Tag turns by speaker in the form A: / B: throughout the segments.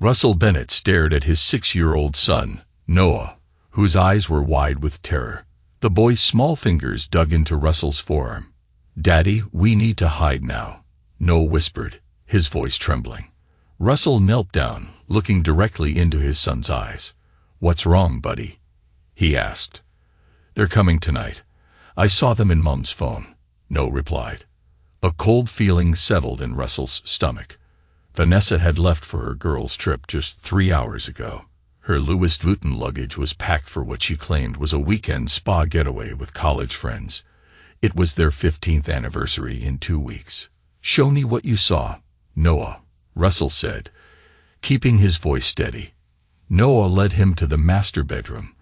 A: Russell Bennett stared at his 6-year-old son, Noah, whose eyes were wide with terror. The boy's small fingers dug into Russell's forearm. "Daddy, we need to hide now," Noah whispered, his voice trembling. Russell knelt down, looking directly into his son's eyes. "What's wrong, buddy?" he asked. "They're coming tonight. I saw them in Mom's phone," Noah replied. A cold feeling settled in Russell's stomach. Vanessa had left for her girls' trip just 3 hours ago. Her Louis Vuitton luggage was packed for what she claimed was a weekend spa getaway with college friends. It was their 15th anniversary in 2 weeks. "Show me what you saw, Noah," Russell said, keeping his voice steady. Noah led him to the master bedroom,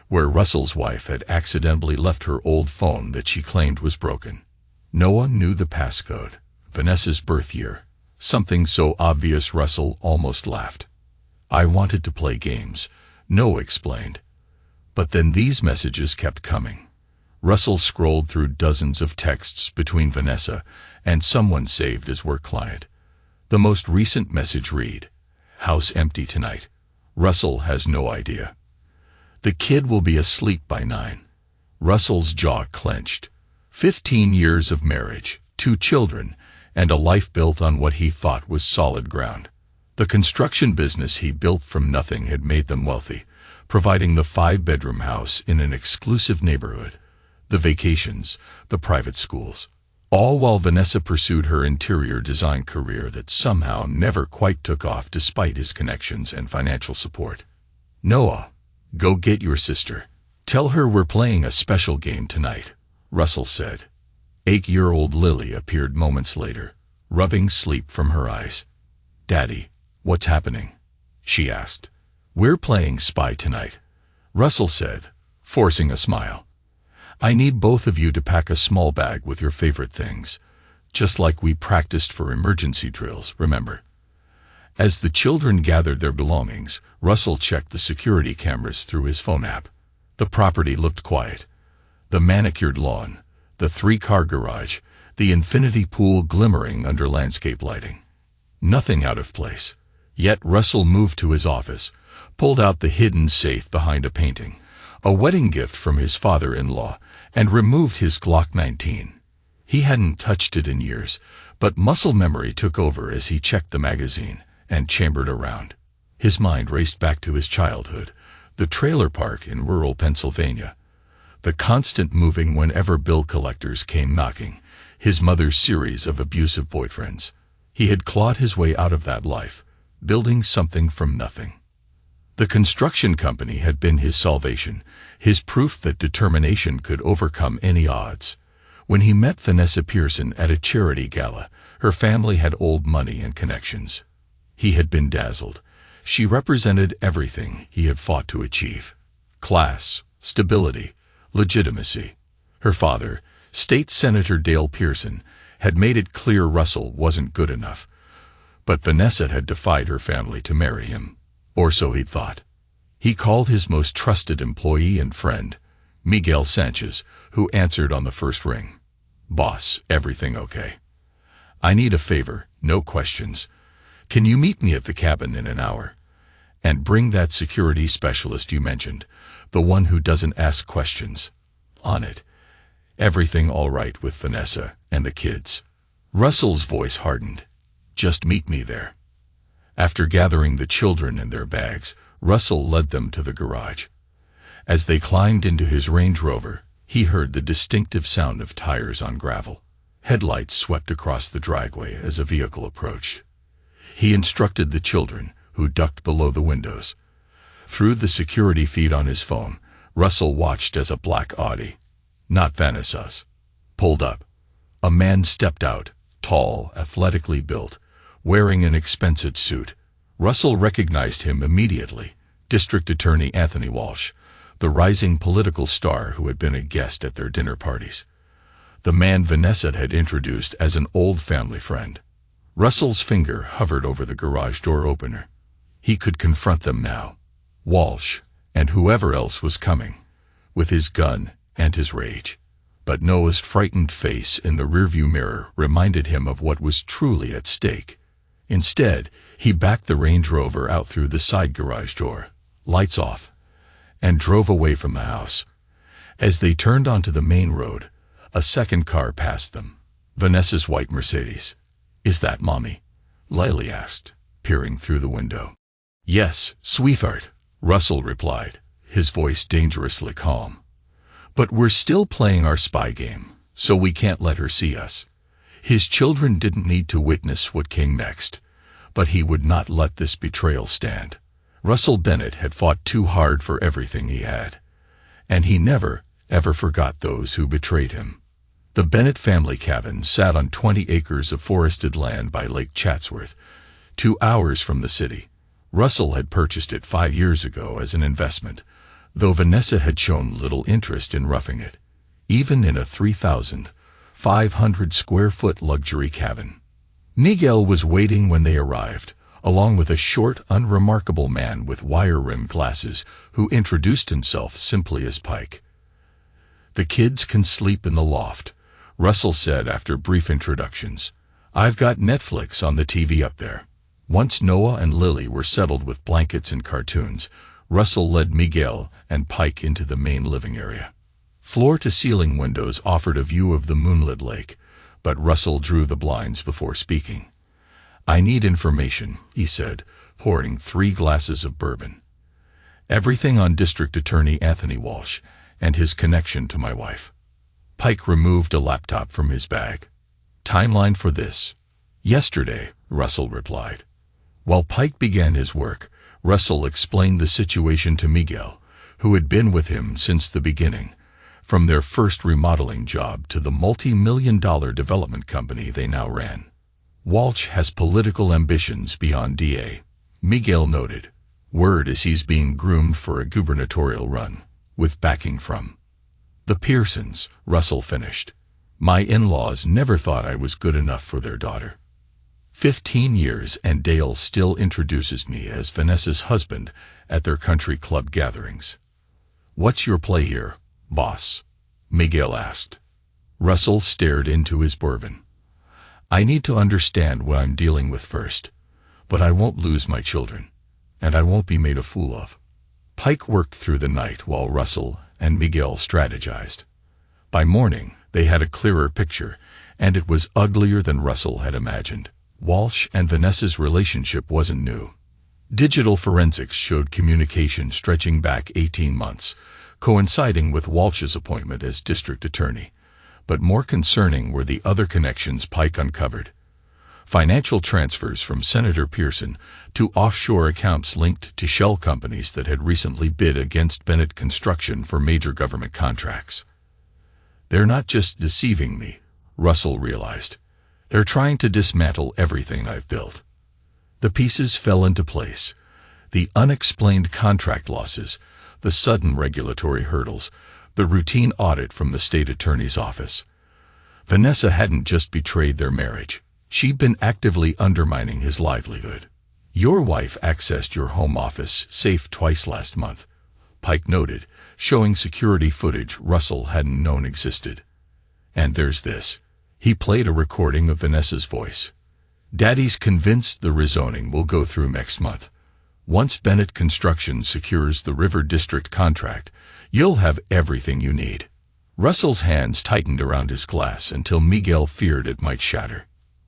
A: where Russell's wife had accidentally left her old phone that she claimed was broken. Noah knew the passcode, Vanessa's birth year, something so obvious Russell almost laughed. "I wanted to play games," Noah explained. But then these messages kept coming. Russell scrolled through dozens of texts between Vanessa and someone saved as work client. The most recent message read, "House empty tonight. Russell has no idea. The kid will be asleep by 9. Russell's jaw clenched. 15 years of marriage, 2 children, and a life built on what he thought was solid ground. The construction business he built from nothing had made them wealthy, providing the 5-bedroom house in an exclusive neighborhood, the vacations, the private schools, all while Vanessa pursued her interior design career that somehow never quite took off despite his connections and financial support. "Noah, go get your sister. Tell her we're playing a special game tonight," Russell said. 8-year-old Lily appeared moments later, rubbing sleep from her eyes. "Daddy, what's happening?" she asked. "We're playing spy tonight," Russell said, forcing a smile. "I need both of you to pack a small bag with your favorite things, just like we practiced for emergency drills, remember?" As the children gathered their belongings, Russell checked the security cameras through his phone app. The property looked quiet. The manicured lawn, the 3-car garage, the infinity pool glimmering under landscape lighting. Nothing out of place. Yet Russell moved to his office, pulled out the hidden safe behind a painting, a wedding gift from his father-in-law, and removed his Glock 19. He hadn't touched it in years, but muscle memory took over as he checked the magazine and chambered around. His mind raced back to his childhood, the trailer park in rural Pennsylvania, the constant moving whenever bill collectors came knocking, his mother's series of abusive boyfriends. He had clawed his way out of that life, building something from nothing. The construction company had been his salvation, his proof that determination could overcome any odds. When he met Vanessa Pearson at a charity gala, her family had old money and connections. He had been dazzled. She represented everything he had fought to achieve: class, stability, legitimacy. Her father, State Senator Dale Pearson, had made it clear Russell wasn't good enough. But Vanessa had defied her family to marry him, or so he'd thought. He called his most trusted employee and friend, Miguel Sanchez, who answered on the first ring. "Boss, everything okay? I need a favor, no questions. Can you meet me at the cabin in an hour? And bring that security specialist you mentioned, the one who doesn't ask questions. On it. Everything all right with Vanessa and the kids?" Russell's voice hardened. "Just meet me there." After gathering the children and their bags, Russell led them to the garage. As they climbed into his Range Rover, he heard the distinctive sound of tires on gravel. Headlights swept across the driveway as a vehicle approached. He instructed the children, who ducked below the windows. Through the security feed on his phone, Russell watched as a black Audi, not Vanessa's, pulled up. A man stepped out, tall, athletically built, wearing an expensive suit. Russell recognized him immediately, District Attorney Anthony Walsh, the rising political star who had been a guest at their dinner parties. The man Vanessa had introduced as an old family friend. Russell's finger hovered over the garage door opener. He could confront them now. Walsh, and whoever else was coming, with his gun and his rage. But Noah's frightened face in the rearview mirror reminded him of what was truly at stake. Instead, He backed the Range Rover out through the side garage door, lights off, and drove away from the house. As they turned onto the main road, a second car passed them. Vanessa's white Mercedes. "Is that Mommy?" Lily asked, peering through the window. "Yes, sweetheart," Russell replied, his voice dangerously calm. "But we're still playing our spy game, so we can't let her see us." His children didn't need to witness what came next, but he would not let this betrayal stand. Russell Bennett had fought too hard for everything he had, and he never, ever forgot those who betrayed him. The Bennett family cabin sat on 20 acres of forested land by Lake Chatsworth, 2 hours from the city. Russell had purchased it 5 years ago as an investment, though Vanessa had shown little interest in roughing it, even in a 3,500-square-foot luxury cabin. Miguel was waiting when they arrived, along with a short, unremarkable man with wire-rimmed glasses who introduced himself simply as Pike. "The kids can sleep in the loft," Russell said after brief introductions. "I've got Netflix on the TV up there." Once Noah and Lily were settled with blankets and cartoons, Russell led Miguel and Pike into the main living area. Floor-to-ceiling windows offered a view of the moonlit lake, but Russell drew the blinds before speaking. "I need information," he said, pouring 3 glasses of bourbon. "Everything on District Attorney Anthony Walsh and his connection to my wife." Pike removed a laptop from his bag. "Timeline for this?" "Yesterday," Russell replied. While Pike began his work, Russell explained the situation to Miguel, who had been with him since the beginning, from their first remodeling job to the multi-million-dollar development company they now ran. "Walsh has political ambitions beyond DA," Miguel noted. "Word is he's being groomed for a gubernatorial run, with backing from the Pearsons," Russell finished. "My in-laws never thought I was good enough for their daughter. 15 years and Dale still introduces me as Vanessa's husband at their country club gatherings." "What's your play here, boss?" Miguel asked. Russell stared into his bourbon. "I need to understand what I'm dealing with first, but I won't lose my children, and I won't be made a fool of." Pike worked through the night while Russell and Miguel strategized. By morning, they had a clearer picture, and it was uglier than Russell had imagined. Walsh and Vanessa's relationship wasn't new. Digital forensics showed communication stretching back 18 months, coinciding with Walsh's appointment as district attorney. But more concerning were the other connections Pike uncovered. Financial transfers from Senator Pearson to offshore accounts linked to shell companies that had recently bid against Bennett Construction for major government contracts. "They're not just deceiving me," Russell realized. "They're trying to dismantle everything I've built." The pieces fell into place. The unexplained contract losses, the sudden regulatory hurdles, the routine audit from the state attorney's office. Vanessa hadn't just betrayed their marriage. She'd been actively undermining his livelihood. "Your wife accessed your home office safe twice last month," Pike noted, showing security footage Russell hadn't known existed. "And there's this." He played a recording of Vanessa's voice. "Daddy's convinced the rezoning will go through next month. Once Bennett Construction secures the River District contract, you'll have everything you need." Russell's hands tightened around his glass until Miguel feared it might shatter.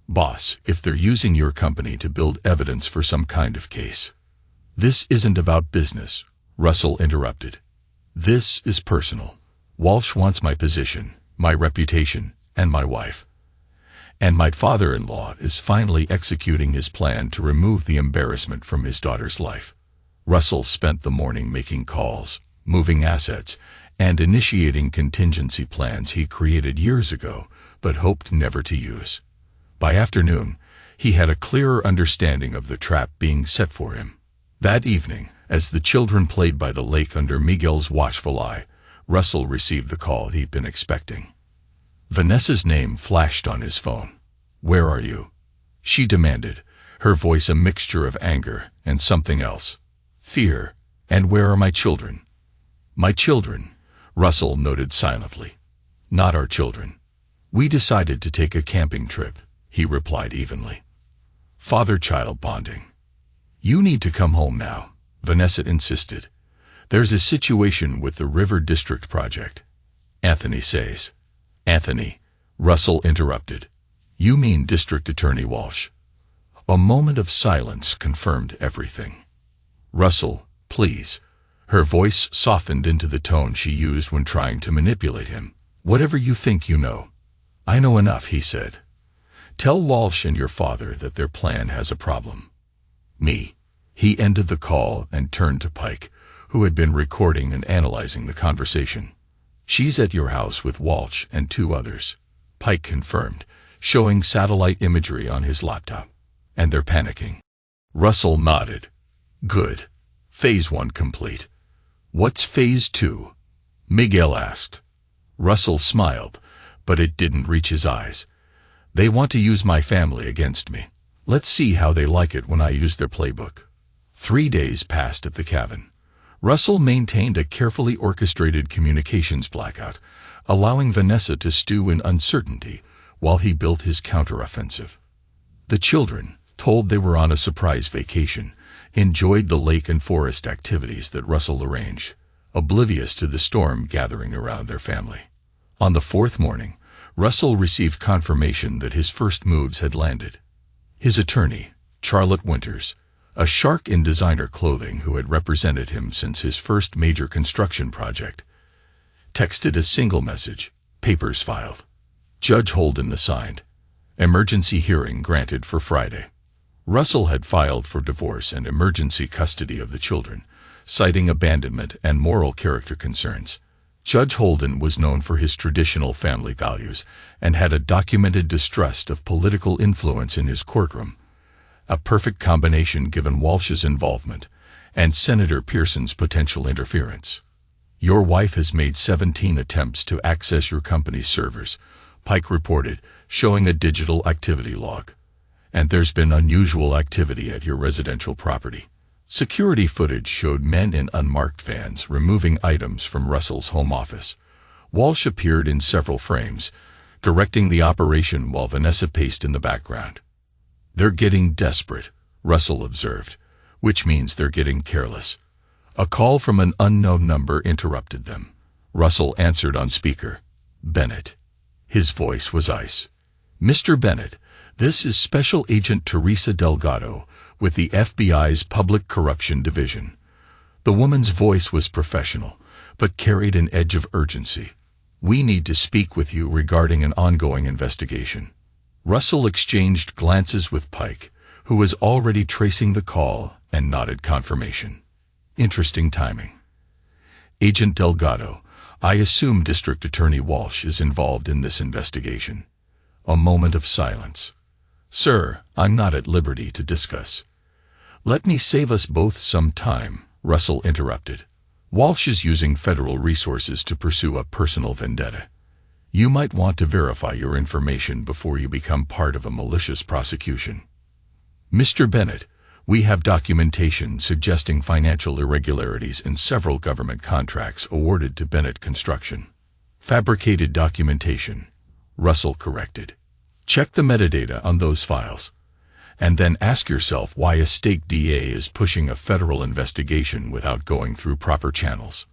A: "Boss, if they're using your company to build evidence for some kind of case." "This isn't about business," Russell interrupted. "This is personal. Walsh wants my position, my reputation, and my wife. And my father-in-law is finally executing his plan to remove the embarrassment from his daughter's life." Russell spent the morning making calls, moving assets, and initiating contingency plans he created years ago, but hoped never to use. By afternoon, he had a clearer understanding of the trap being set for him. That evening, as the children played by the lake under Miguel's watchful eye, Russell received the call he'd been expecting. Vanessa's name flashed on his phone. "Where are you?" she demanded, her voice a mixture of anger and something else. "Fear. And where are my children?" "My children," Russell noted silently. "Not our children. We decided to take a camping trip," he replied evenly. "Father-child bonding." You need to come home now, Vanessa insisted. There's a situation with the River District project. Anthony says. Anthony, Russell interrupted. You mean District Attorney Walsh? A moment of silence confirmed everything. Russell, please. Her voice softened into the tone she used when trying to manipulate him. Whatever you think you know. I know enough, he said. Tell Walsh and your father that their plan has a problem. Me. He ended the call and turned to Pike, who had been recording and analyzing the conversation. She's at your house with Walsh and 2 others. Pike confirmed, showing satellite imagery on his laptop. And they're panicking. Russell nodded. Good. Phase 1 complete. What's Phase 2? Miguel asked. Russell smiled, but it didn't reach his eyes. They want to use my family against me. Let's see how they like it when I use their playbook. 3 days passed at the cabin. Russell maintained a carefully orchestrated communications blackout, allowing Vanessa to stew in uncertainty while he built his counteroffensive. The children, told they were on a surprise vacation, enjoyed the lake and forest activities that Russell arranged, oblivious to the storm gathering around their family. On the 4th morning, Russell received confirmation that his first moves had landed. His attorney, Charlotte Winters, a shark in designer clothing who had represented him since his first major construction project, texted a single message, papers filed. Judge Holden assigned. Emergency hearing granted for Friday. Russell had filed for divorce and emergency custody of the children, citing abandonment and moral character concerns. Judge Holden was known for his traditional family values and had a documented distrust of political influence in his courtroom, a perfect combination given Walsh's involvement and Senator Pearson's potential interference. Your wife has made 17 attempts to access your company's servers, Pike reported, showing a digital activity log. And there's been unusual activity at your residential property. Security footage showed men in unmarked vans removing items from Russell's home office. Walsh appeared in several frames, directing the operation while Vanessa paced in the background. They're getting desperate, Russell observed, which means they're getting careless. A call from an unknown number interrupted them. Russell answered on speaker. Bennett. His voice was ice. Mr. Bennett, this is Special Agent Teresa Delgado with the FBI's Public Corruption Division. The woman's voice was professional, but carried an edge of urgency. We need to speak with you regarding an ongoing investigation. Russell exchanged glances with Pike, who was already tracing the call, and nodded confirmation. Interesting timing. Agent Delgado, I assume District Attorney Walsh is involved in this investigation. A moment of silence. Sir, I'm not at liberty to discuss. Let me save us both some time, Russell interrupted. Walsh is using federal resources to pursue a personal vendetta. You might want to verify your information before you become part of a malicious prosecution. Mr. Bennett, we have documentation suggesting financial irregularities in several government contracts awarded to Bennett Construction. Fabricated documentation, Russell corrected. Check the metadata on those files. And then ask yourself why a state DA is pushing a federal investigation without going through proper channels.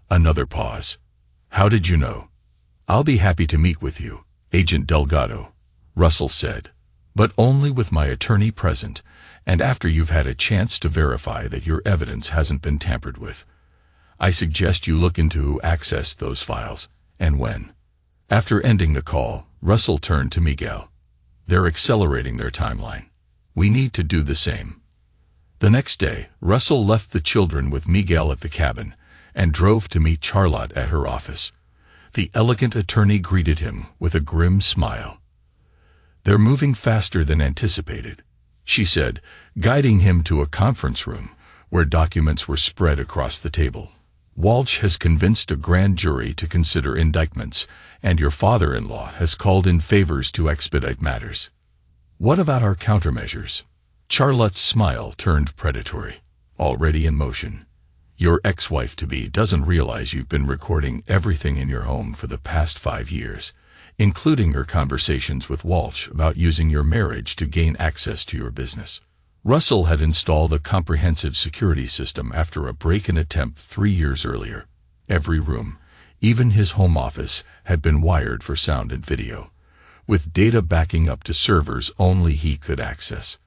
A: Another pause. How did you know? I'll be happy to meet with you, Agent Delgado, Russell said, but only with my attorney present and after you've had a chance to verify that your evidence hasn't been tampered with. I suggest you look into who accessed those files and when. After ending the call, Russell turned to Miguel. They're accelerating their timeline. We need to do the same. The next day, Russell left the children with Miguel at the cabin and drove to meet Charlotte at her office. The elegant attorney greeted him with a grim smile. They're moving faster than anticipated, she said, guiding him to a conference room where documents were spread across the table. Walsh has convinced a grand jury to consider indictments, and your father-in-law has called in favors to expedite matters. What about our countermeasures? Charlotte's smile turned predatory. Already in motion. Your ex-wife-to-be doesn't realize you've been recording everything in your home for the past 5 years, including her conversations with Walsh about using your marriage to gain access to your business. Russell had installed a comprehensive security system after a break-in attempt 3 years earlier. Every room, even his home office, had been wired for sound and video, with data backing up to servers only he could access.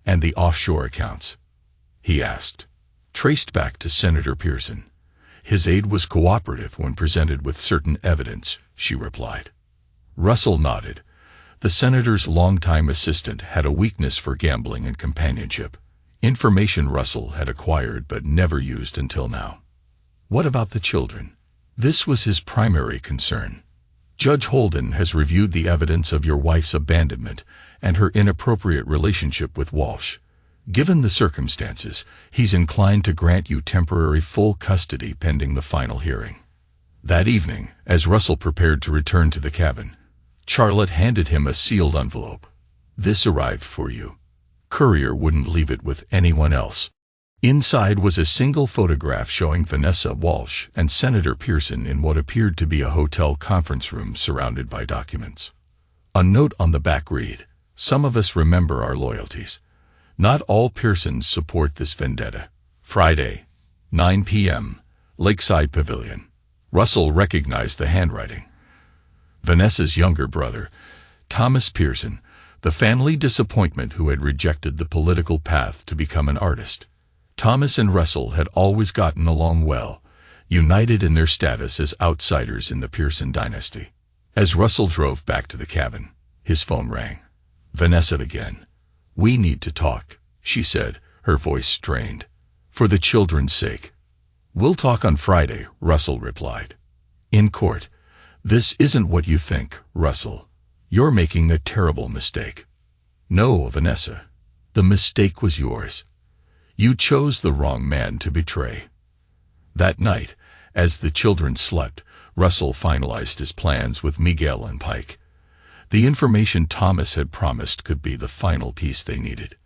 A: And the offshore accounts? He asked. Traced back to Senator Pearson. His aide was cooperative when presented with certain evidence, she replied. Russell nodded. The senator's longtime assistant had a weakness for gambling and companionship, information Russell had acquired but never used until now. What about the children? This was his primary concern. Judge Holden has reviewed the evidence of your wife's abandonment and her inappropriate relationship with Walsh. Given the circumstances, he's inclined to grant you temporary full custody pending the final hearing. That evening, as Russell prepared to return to the cabin, Charlotte handed him a sealed envelope. This arrived for you. Courier wouldn't leave it with anyone else. Inside was a single photograph showing Vanessa Walsh and Senator Pearson in what appeared to be a hotel conference room surrounded by documents. A note on the back read, "Some of us remember our loyalties. Not all Pearsons support this vendetta. Friday, 9 p.m., Lakeside Pavilion." Russell recognized the handwriting. Vanessa's younger brother, Thomas Pearson, the family disappointment who had rejected the political path to become an artist. Thomas and Russell had always gotten along well, united in their status as outsiders in the Pearson dynasty. As Russell drove back to the cabin, his phone rang. Vanessa again. "We need to talk," she said, her voice strained. "For the children's sake." "We'll talk on Friday," Russell replied. "In court." "This isn't what you think, Russell. You're making a terrible mistake." "No, Vanessa. The mistake was yours. You chose the wrong man to betray." That night, as the children slept, Russell finalized his plans with Miguel and Pike. The information Thomas had promised could be the final piece they needed.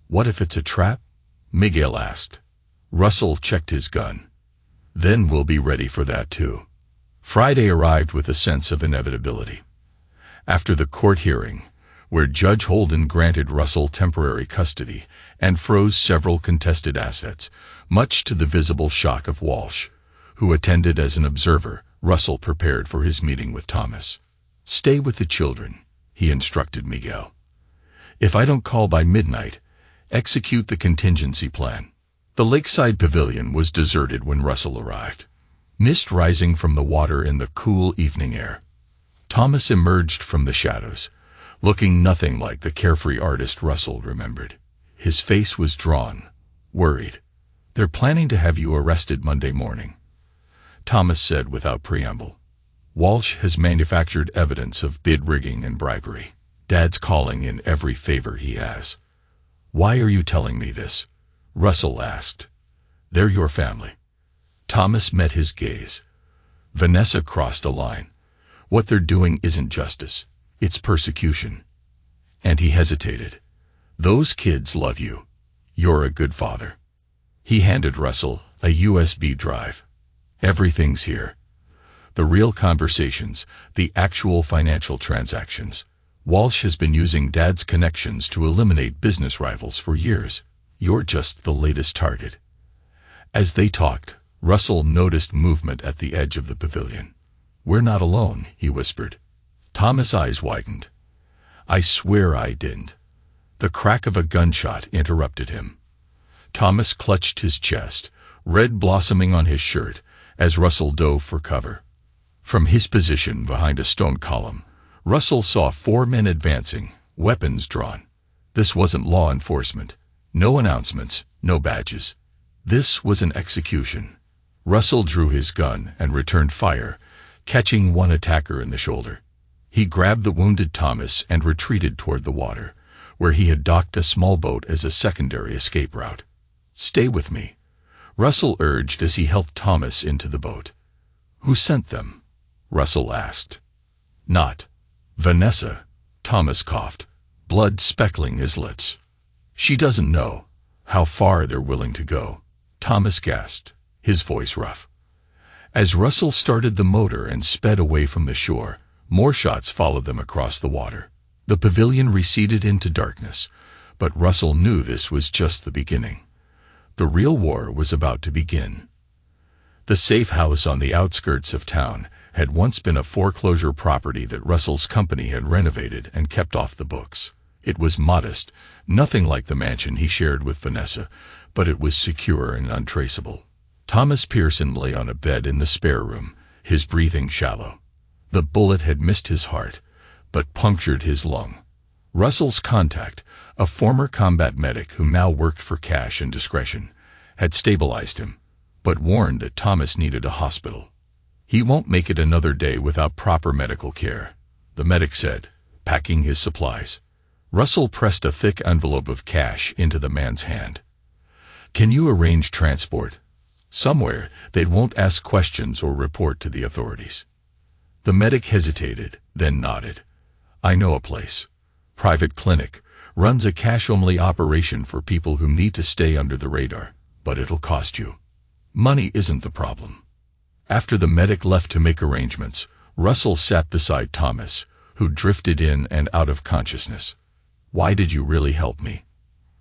A: "What if it's a trap?" Miguel asked. Russell checked his gun. "Then we'll be ready for that too." Friday arrived with a sense of inevitability. After the court hearing, where Judge Holden granted Russell temporary custody and froze several contested assets, much to the visible shock of Walsh, who attended as an observer, Russell prepared for his meeting with Thomas. "Stay with the children," he instructed Miguel. "If I don't call by midnight, execute the contingency plan." The Lakeside Pavilion was deserted when Russell arrived. Mist rising from the water in the cool evening air. Thomas emerged from the shadows, looking nothing like the carefree artist Russell remembered. His face was drawn, worried. "They're planning to have you arrested Monday morning," Thomas said without preamble. "Walsh has manufactured evidence of bid rigging and bribery. Dad's calling in every favor he has." "Why are you telling me this?" Russell asked. "They're your family." Thomas met his gaze. Vanessa crossed a line. "What they're doing isn't justice. It's persecution." And he hesitated. "Those kids love you. You're a good father." He handed Russell a USB drive. "Everything's here. The real conversations, the actual financial transactions. Walsh has been using Dad's connections to eliminate business rivals for years. You're just the latest target." As they talked, Russell noticed movement at the edge of the pavilion. "We're not alone," he whispered. Thomas' eyes widened. "I swear I didn't." The crack of a gunshot interrupted him. Thomas clutched his chest, red blossoming on his shirt, as Russell dove for cover. From his position behind a stone column, Russell saw 4 men advancing, weapons drawn. This wasn't law enforcement. No announcements, no badges. This was an execution. Russell drew his gun and returned fire, catching one attacker in the shoulder. He grabbed the wounded Thomas and retreated toward the water, where he had docked a small boat as a secondary escape route. "Stay with me," Russell urged as he helped Thomas into the boat. "Who sent them?" Russell asked. "Not Vanessa," Thomas coughed, blood speckling his lips. "She doesn't know how far they're willing to go," Thomas gasped, his voice rough. As Russell started the motor and sped away from the shore, more shots followed them across the water. The pavilion receded into darkness, But Russell knew this was just the beginning. The real war was about to begin. The safe house on the outskirts of town had once been a foreclosure property that Russell's company had renovated and kept off the books. It was modest, nothing like the mansion he shared with Vanessa, but it was secure and untraceable. Thomas Pearson lay on a bed in the spare room, his breathing shallow. The bullet had missed his heart, but punctured his lung. Russell's contact, a former combat medic who now worked for cash and discretion, had stabilized him, but warned that Thomas needed a hospital. "He won't make it another day without proper medical care," the medic said, packing his supplies. Russell pressed a thick envelope of cash into the man's hand. "Can you arrange transport? Somewhere they won't ask questions or report to the authorities." The medic hesitated, then nodded. "I know a place. Private clinic, runs a cash-only operation for people who need to stay under the radar, but it'll cost you." Money isn't the problem. After the medic left to make arrangements, Russell sat beside Thomas, who drifted in and out of consciousness. "Why did you really help me?"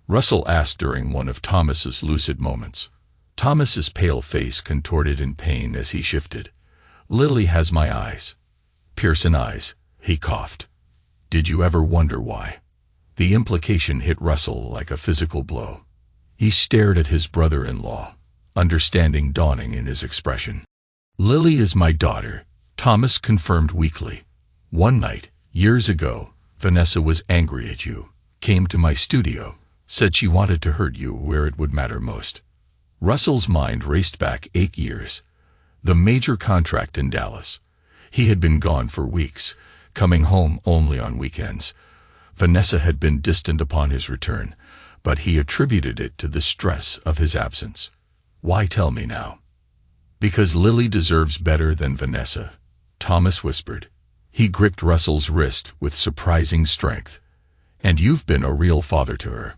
A: Russell asked during one of Thomas's lucid moments. Thomas's pale face contorted in pain as he shifted. "Lily has my eyes." "Pearson eyes," he coughed. "Did you ever wonder why?" The implication hit Russell like a physical blow. He stared at his brother-in-law, understanding dawning in his expression. "Lily is my daughter," Thomas confirmed weakly. "One night, years ago, Vanessa was angry at you, came to my studio, said she wanted to hurt you where it would matter most." Russell's mind raced back 8 years. The major contract in Dallas. He had been gone for weeks, coming home only on weekends. Vanessa had been distant upon his return, but he attributed it to the stress of his absence. "Why tell me now?" "Because Lily deserves better than Vanessa," Thomas whispered. He gripped Russell's wrist with surprising strength. "And you've been a real father to her.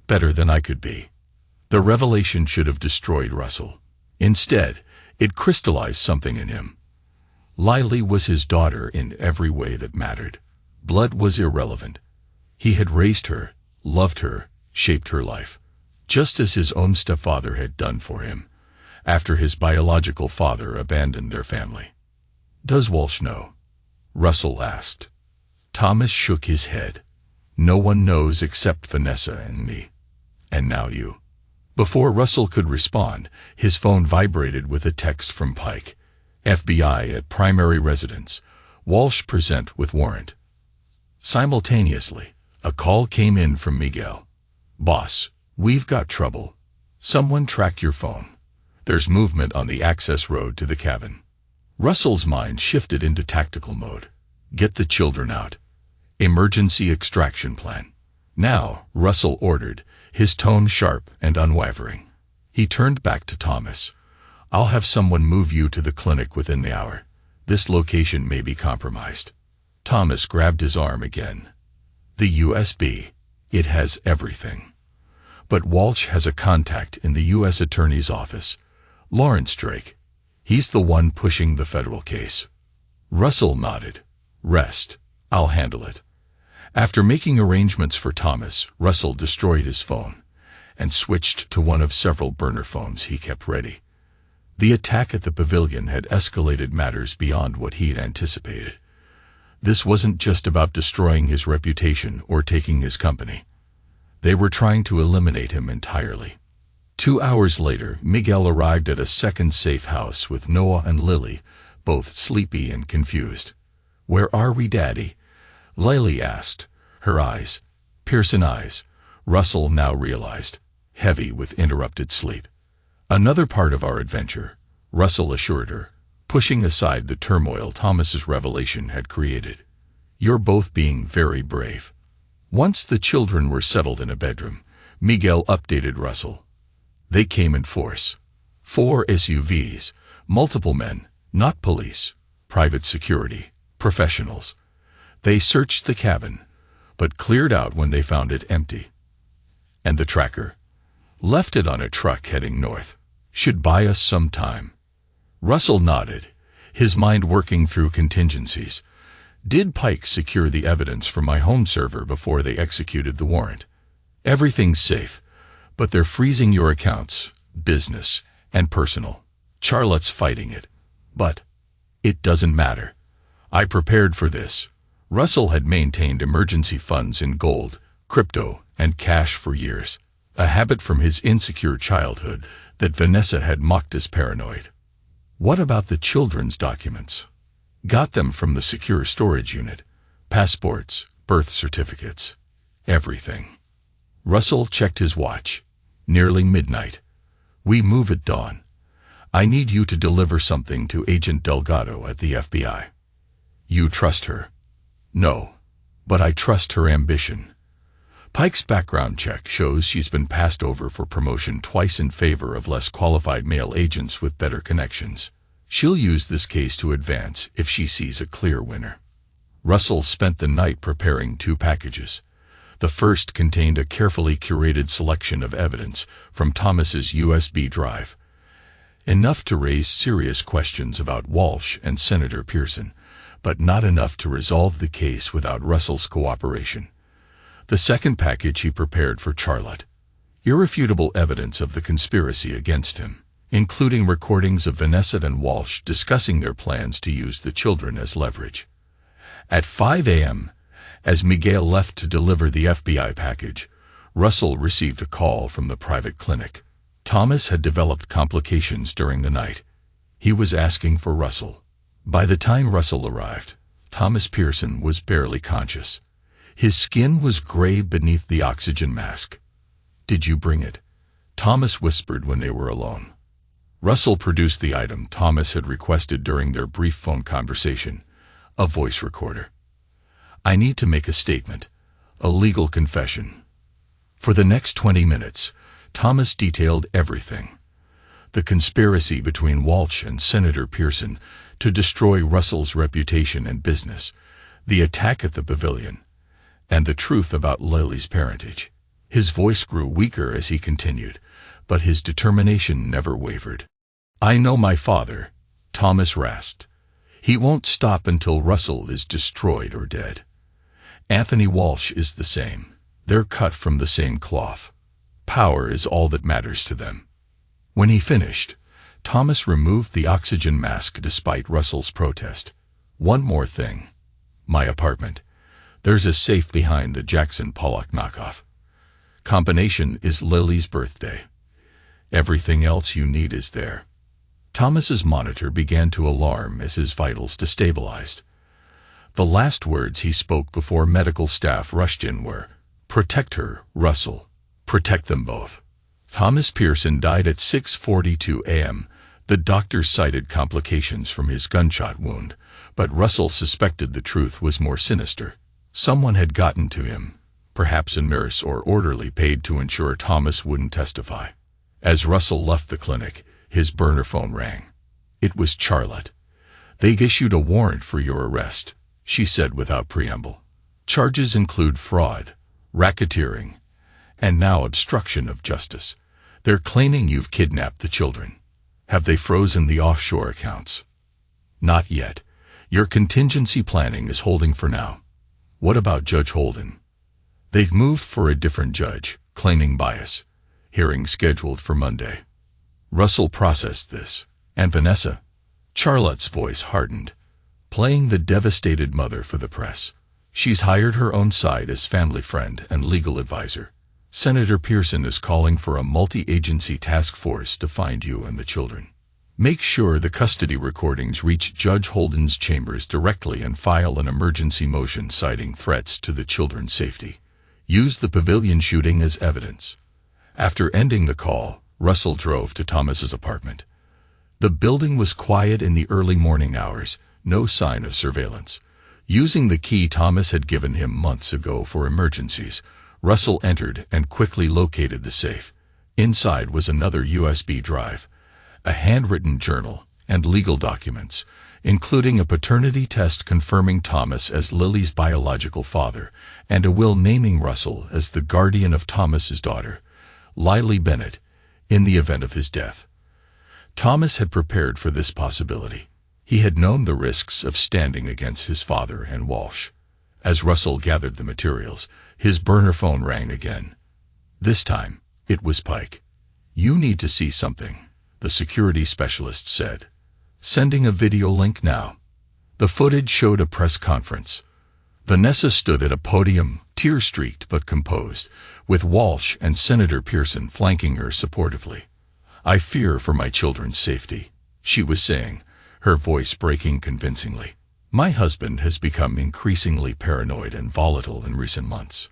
A: Better than I could be." The revelation should have destroyed Russell. Instead, it crystallized something in him. Lily was his daughter in every way that mattered. Blood was irrelevant. He had raised her, loved her, shaped her life, just as his own stepfather had done for him, after his biological father abandoned their family. "Does Walsh know?" Russell asked. Thomas shook his head. "No one knows except Vanessa and me. And now you." Before Russell could respond, his phone vibrated with a text from Pike. "FBI at primary residence. Walsh present with warrant." Simultaneously, a call came in from Miguel. "Boss, we've got trouble. Someone tracked your phone. There's movement on the access road to the cabin." Russell's mind shifted into tactical mode. "Get the children out. Emergency extraction plan. Now," Russell ordered, his tone sharp and unwavering. He turned back to Thomas. "I'll have someone move you to the clinic within the hour. This location may be compromised." Thomas grabbed his arm again. "The USB. It has everything. But Walsh has a contact in the U.S. Attorney's Office. Lawrence Drake. He's the one pushing the federal case." Russell nodded. "Rest. I'll handle it." After making arrangements for Thomas, Russell destroyed his phone and switched to one of several burner phones he kept ready. The attack at the pavilion had escalated matters beyond what he'd anticipated. This wasn't just about destroying his reputation or taking his company. They were trying to eliminate him entirely. 2 hours later, Miguel arrived at a second safe house with Noah and Lily, both sleepy and confused. "Where are we, Daddy?" Lily asked, her eyes, Pearson eyes, Russell now realized, heavy with interrupted sleep. "Another part of our adventure," Russell assured her, pushing aside the turmoil Thomas's revelation had created. "You're both being very brave." Once the children were settled in a bedroom, Miguel updated Russell. They came in force. 4 SUVs, multiple men, not police, private security, professionals. They searched the cabin, but cleared out when they found it empty. "And the tracker?" "Left it on a truck heading north. Should buy us some time." Russell nodded, his mind working through contingencies. "Did Pike secure the evidence from my home server before they executed the warrant?" Everything's safe, but they're freezing your accounts, business and personal. Charlotte's fighting it. But it doesn't matter. I prepared for this. Russell had maintained emergency funds in gold, crypto, and cash for years, a habit from his insecure childhood that Vanessa had mocked as paranoid. What about the children's documents? Got them from the secure storage unit. Passports, birth certificates, everything. Russell checked his watch. Nearly midnight. We move at dawn. I need you to deliver something to Agent Delgado at the FBI. You trust her? No, but I trust her ambition. Pike's background check shows she's been passed over for promotion twice in favor of less qualified male agents with better connections. She'll use this case to advance if she sees a clear winner. Russell spent the night preparing 2 packages. The first contained a carefully curated selection of evidence from Thomas's USB drive, enough to raise serious questions about Walsh and Senator Pearson, but not enough to resolve the case without Russell's cooperation. The second package he prepared for Charlotte. Irrefutable evidence of the conspiracy against him, including recordings of Vanessa and Walsh discussing their plans to use the children as leverage. At 5 a.m., as Miguel left to deliver the FBI package, Russell received a call from the private clinic. Thomas had developed complications during the night. He was asking for Russell. By the time Russell arrived, Thomas Pearson was barely conscious. His skin was gray beneath the oxygen mask. "Did you bring it?" Thomas whispered when they were alone. Russell produced the item Thomas had requested during their brief phone conversation, a voice recorder. "I need to make a statement, a legal confession." For the next 20 minutes, Thomas detailed everything. The conspiracy between Walsh and Senator Pearson to destroy Russell's reputation and business, the attack at the pavilion, and the truth about Lily's parentage. His voice grew weaker as he continued, but his determination never wavered. "I know my father," Thomas rasped. "He won't stop until Russell is destroyed or dead. Anthony Walsh is the same. They're cut from the same cloth. Power is all that matters to them." When he finished, Thomas removed the oxygen mask despite Russell's protest. "One more thing. My apartment. There's a safe behind the Jackson Pollock knockoff. Combination is Lily's birthday. Everything else you need is there." Thomas's monitor began to alarm as his vitals destabilized. The last words he spoke before medical staff rushed in were, "Protect her, Russell. Protect them both." Thomas Pearson died at 6:42 a.m. The doctors cited complications from his gunshot wound, but Russell suspected the truth was more sinister. Someone had gotten to him, perhaps a nurse or orderly paid to ensure Thomas wouldn't testify. As Russell left the clinic, his burner phone rang. It was Charlotte. "They've issued a warrant for your arrest," she said without preamble. "Charges include fraud, racketeering, and now obstruction of justice. They're claiming you've kidnapped the children. Have they frozen the offshore accounts?" "Not yet. Your contingency planning is holding for now." "What about Judge Holden?" "They've moved for a different judge, claiming bias. Hearing scheduled for Monday." Russell processed this. "And Vanessa?" Charlotte's voice hardened. "Playing the devastated mother for the press. She's hired her own side as family friend and legal advisor. Senator Pearson is calling for a multi-agency task force to find you and the children. Make sure the custody recordings reach Judge Holden's chambers directly and file an emergency motion citing threats to the children's safety. Use the pavilion shooting as evidence." After ending the call, Russell drove to Thomas's apartment. The building was quiet in the early morning hours, no sign of surveillance. Using the key Thomas had given him months ago for emergencies, Russell entered and quickly located the safe. Inside was another USB drive, a handwritten journal, and legal documents, including a paternity test confirming Thomas as Lily's biological father, and a will naming Russell as the guardian of Thomas's daughter, Lily Bennett, in the event of his death. Thomas had prepared for this possibility. He had known the risks of standing against his father and Walsh. As Russell gathered the materials, his burner phone rang again. This time, it was Pike. "You need to see something," the security specialist said. "Sending a video link now." The footage showed a press conference. Vanessa stood at a podium, tear-streaked but composed, with Walsh and Senator Pearson flanking her supportively. "I fear for my children's safety," she was saying, her voice breaking convincingly. "My husband has become increasingly paranoid and volatile in recent months.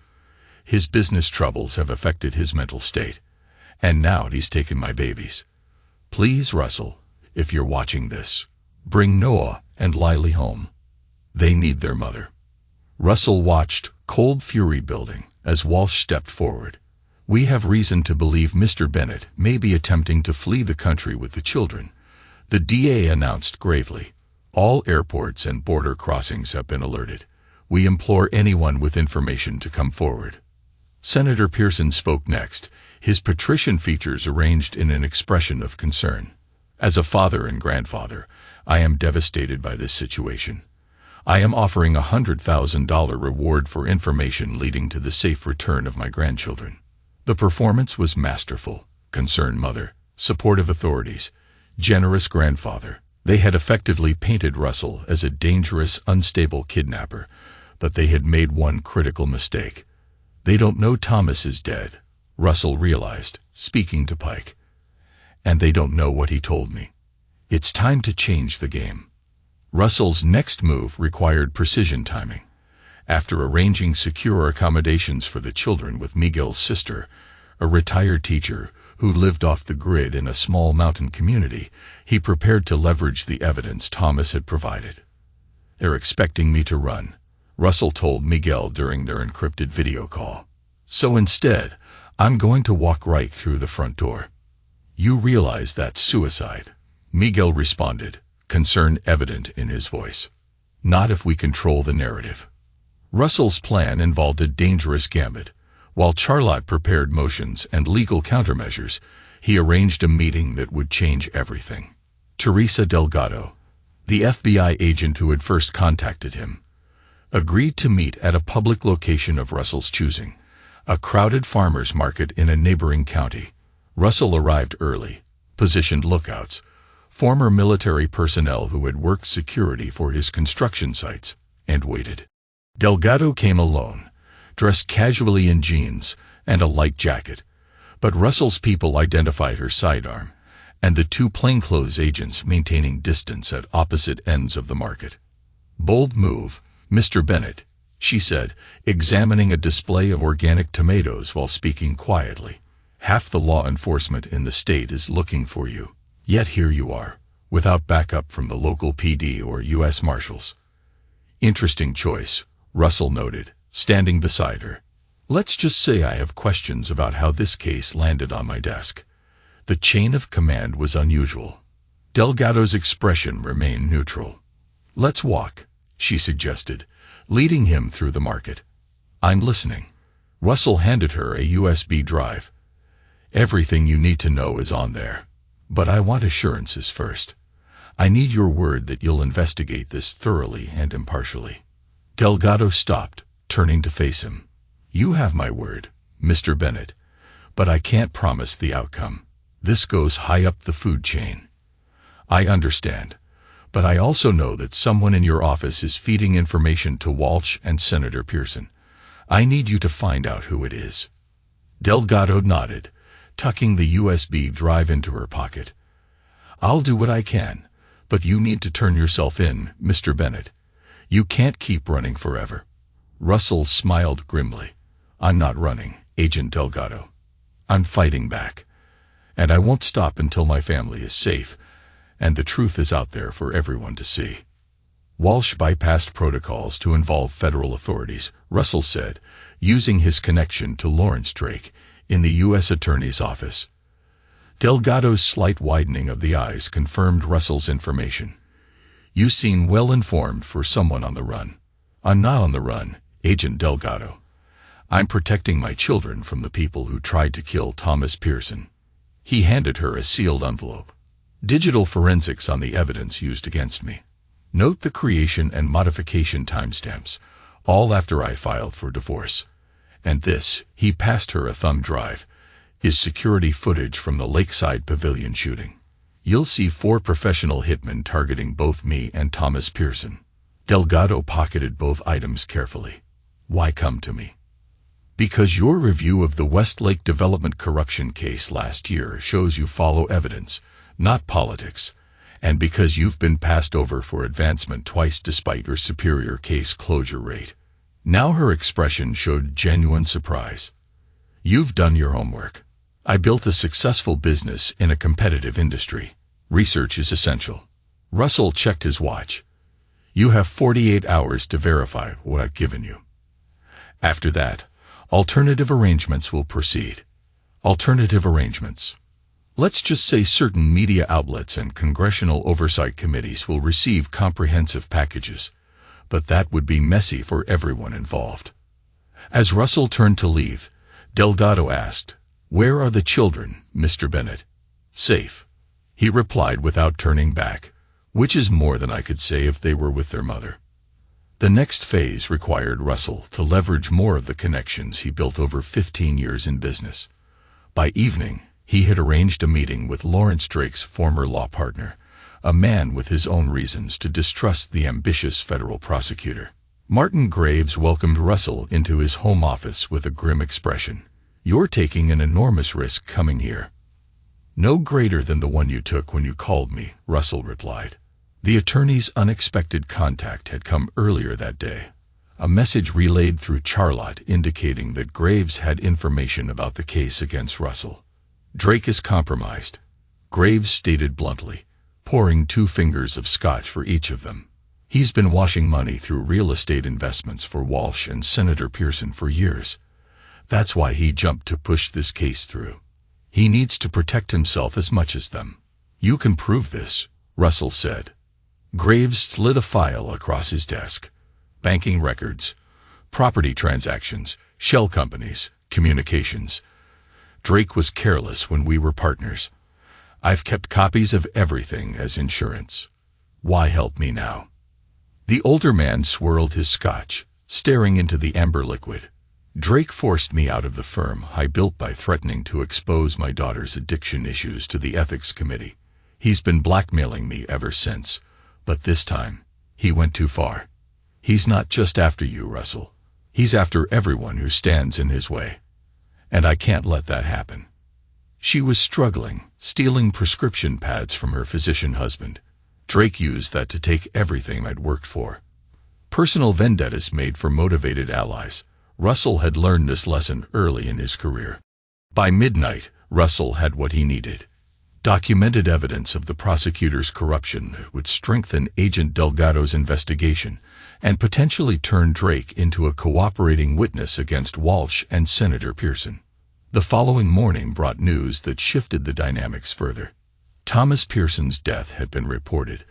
A: His business troubles have affected his mental state, and now he's taken my babies. Please, Russell, if you're watching this, bring Noah and Lily home. They need their mother." Russell watched, cold fury building, as Walsh stepped forward. "We have reason to believe Mr. Bennett may be attempting to flee the country with the children," the DA announced gravely. "All airports and border crossings have been alerted. We implore anyone with information to come forward." Senator Pearson spoke next, his patrician features arranged in an expression of concern. "As a father and grandfather, I am devastated by this situation. I am offering a $100,000 reward for information leading to the safe return of my grandchildren." The performance was masterful. Concerned mother, supportive authorities, generous grandfather. They had effectively painted Russell as a dangerous, unstable kidnapper, but they had made one critical mistake. "They don't know Thomas is dead," Russell realized, speaking to Pike. "And they don't know what he told me. It's time to change the game." Russell's next move required precision timing. After arranging secure accommodations for the children with Miguel's sister, a retired teacher who lived off the grid in a small mountain community, he prepared to leverage the evidence Thomas had provided. "They're expecting me to run," Russell told Miguel during their encrypted video call. "So instead, I'm going to walk right through the front door." "You realize that's suicide," Miguel responded, concern evident in his voice. "Not if we control the narrative." Russell's plan involved a dangerous gambit. While Charlotte prepared motions and legal countermeasures, he arranged a meeting that would change everything. Teresa Delgado, the FBI agent who had first contacted him, agreed to meet at a public location of Russell's choosing, a crowded farmer's market in a neighboring county. Russell arrived early, positioned lookouts, former military personnel who had worked security for his construction sites, and waited. Delgado came alone, dressed casually in jeans and a light jacket, but Russell's people identified her sidearm, and the two plainclothes agents maintaining distance at opposite ends of the market. "Bold move, Mr. Bennett," she said, examining a display of organic tomatoes while speaking quietly. "Half the law enforcement in the state is looking for you, yet here you are, without backup from the local PD or U.S. Marshals." "Interesting choice," Russell noted, standing beside her. "Let's just say I have questions about how this case landed on my desk." The chain of command was unusual. Delgado's expression remained neutral. "Let's walk," she suggested, leading him through the market. "I'm listening." Russell handed her a USB drive. "Everything you need to know is on there. But I want assurances first. I need your word that you'll investigate this thoroughly and impartially." Delgado stopped, turning to face him. "You have my word, Mr. Bennett, but I can't promise the outcome. This goes high up the food chain." "I understand, but I also know that someone in your office is feeding information to Walsh and Senator Pearson. I need you to find out who it is." Delgado nodded, tucking the USB drive into her pocket. "I'll do what I can, but you need to turn yourself in, Mr. Bennett. You can't keep running forever." Russell smiled grimly. "I'm not running, Agent Delgado. I'm fighting back. And I won't stop until my family is safe, and the truth is out there for everyone to see." Walsh bypassed protocols to involve federal authorities, Russell said, using his connection to Lawrence Drake in the U.S. Attorney's Office. Delgado's slight widening of the eyes confirmed Russell's information. "You seem well informed for someone on the run." "I'm not on the run, Agent Delgado. I'm protecting my children from the people who tried to kill Thomas Pearson." He handed her a sealed envelope. "Digital forensics on the evidence used against me. Note the creation and modification timestamps, all after I filed for divorce. And this, he passed her a thumb drive, is security footage from the Lakeside Pavilion shooting. You'll see 4 professional hitmen targeting both me and Thomas Pearson. Delgado pocketed both items carefully. Why come to me? Because your review of the Westlake Development corruption case last year shows you follow evidence, not politics, and because you've been passed over for advancement twice despite your superior case closure rate. Now her expression showed genuine surprise. You've done your homework. I built a successful business in a competitive industry. Research is essential. Russell checked his watch. You have 48 hours to verify what I've given you. After that, alternative arrangements will proceed. Alternative arrangements. Let's just say certain media outlets and congressional oversight committees will receive comprehensive packages, but that would be messy for everyone involved. As Russell turned to leave, Delgado asked, "Where are the children, Mr. Bennett?" "Safe," he replied without turning back, which is more than I could say if they were with their mother. The next phase required Russell to leverage more of the connections he built over 15 years in business. By evening, he had arranged a meeting with Lawrence Drake's former law partner, a man with his own reasons to distrust the ambitious federal prosecutor. Martin Graves welcomed Russell into his home office with a grim expression. "You're taking an enormous risk coming here." "No greater than the one you took when you called me," Russell replied. The attorney's unexpected contact had come earlier that day. A message relayed through Charlotte indicating that Graves had information about the case against Russell. "Drake is compromised," Graves stated bluntly, pouring 2 fingers of scotch for each of them. "He's been washing money through real estate investments for Walsh and Senator Pearson for years. That's why he jumped to push this case through. He needs to protect himself as much as them." "You can prove this," Russell said. Graves slid a file across his desk. Banking records, property transactions, shell companies, communications. Drake was careless when we were partners. I've kept copies of everything as insurance. Why help me now? The older man swirled his scotch, staring into the amber liquid. Drake forced me out of the firm I built by threatening to expose my daughter's addiction issues to the ethics committee. He's been blackmailing me ever since, but this time, he went too far. He's not just after you, Russell. He's after everyone who stands in his way. And I can't let that happen. She was struggling, stealing prescription pads from her physician husband. Drake used that to take everything I'd worked for. Personal vendettas made for motivated allies. Russell had learned this lesson early in his career. By midnight, Russell had what he needed. Documented evidence of the prosecutor's corruption that would strengthen Agent Delgado's investigation and potentially turn Drake into a cooperating witness against Walsh and Senator Pearson. The following morning brought news that shifted the dynamics further. Thomas Pearson's death had been reported,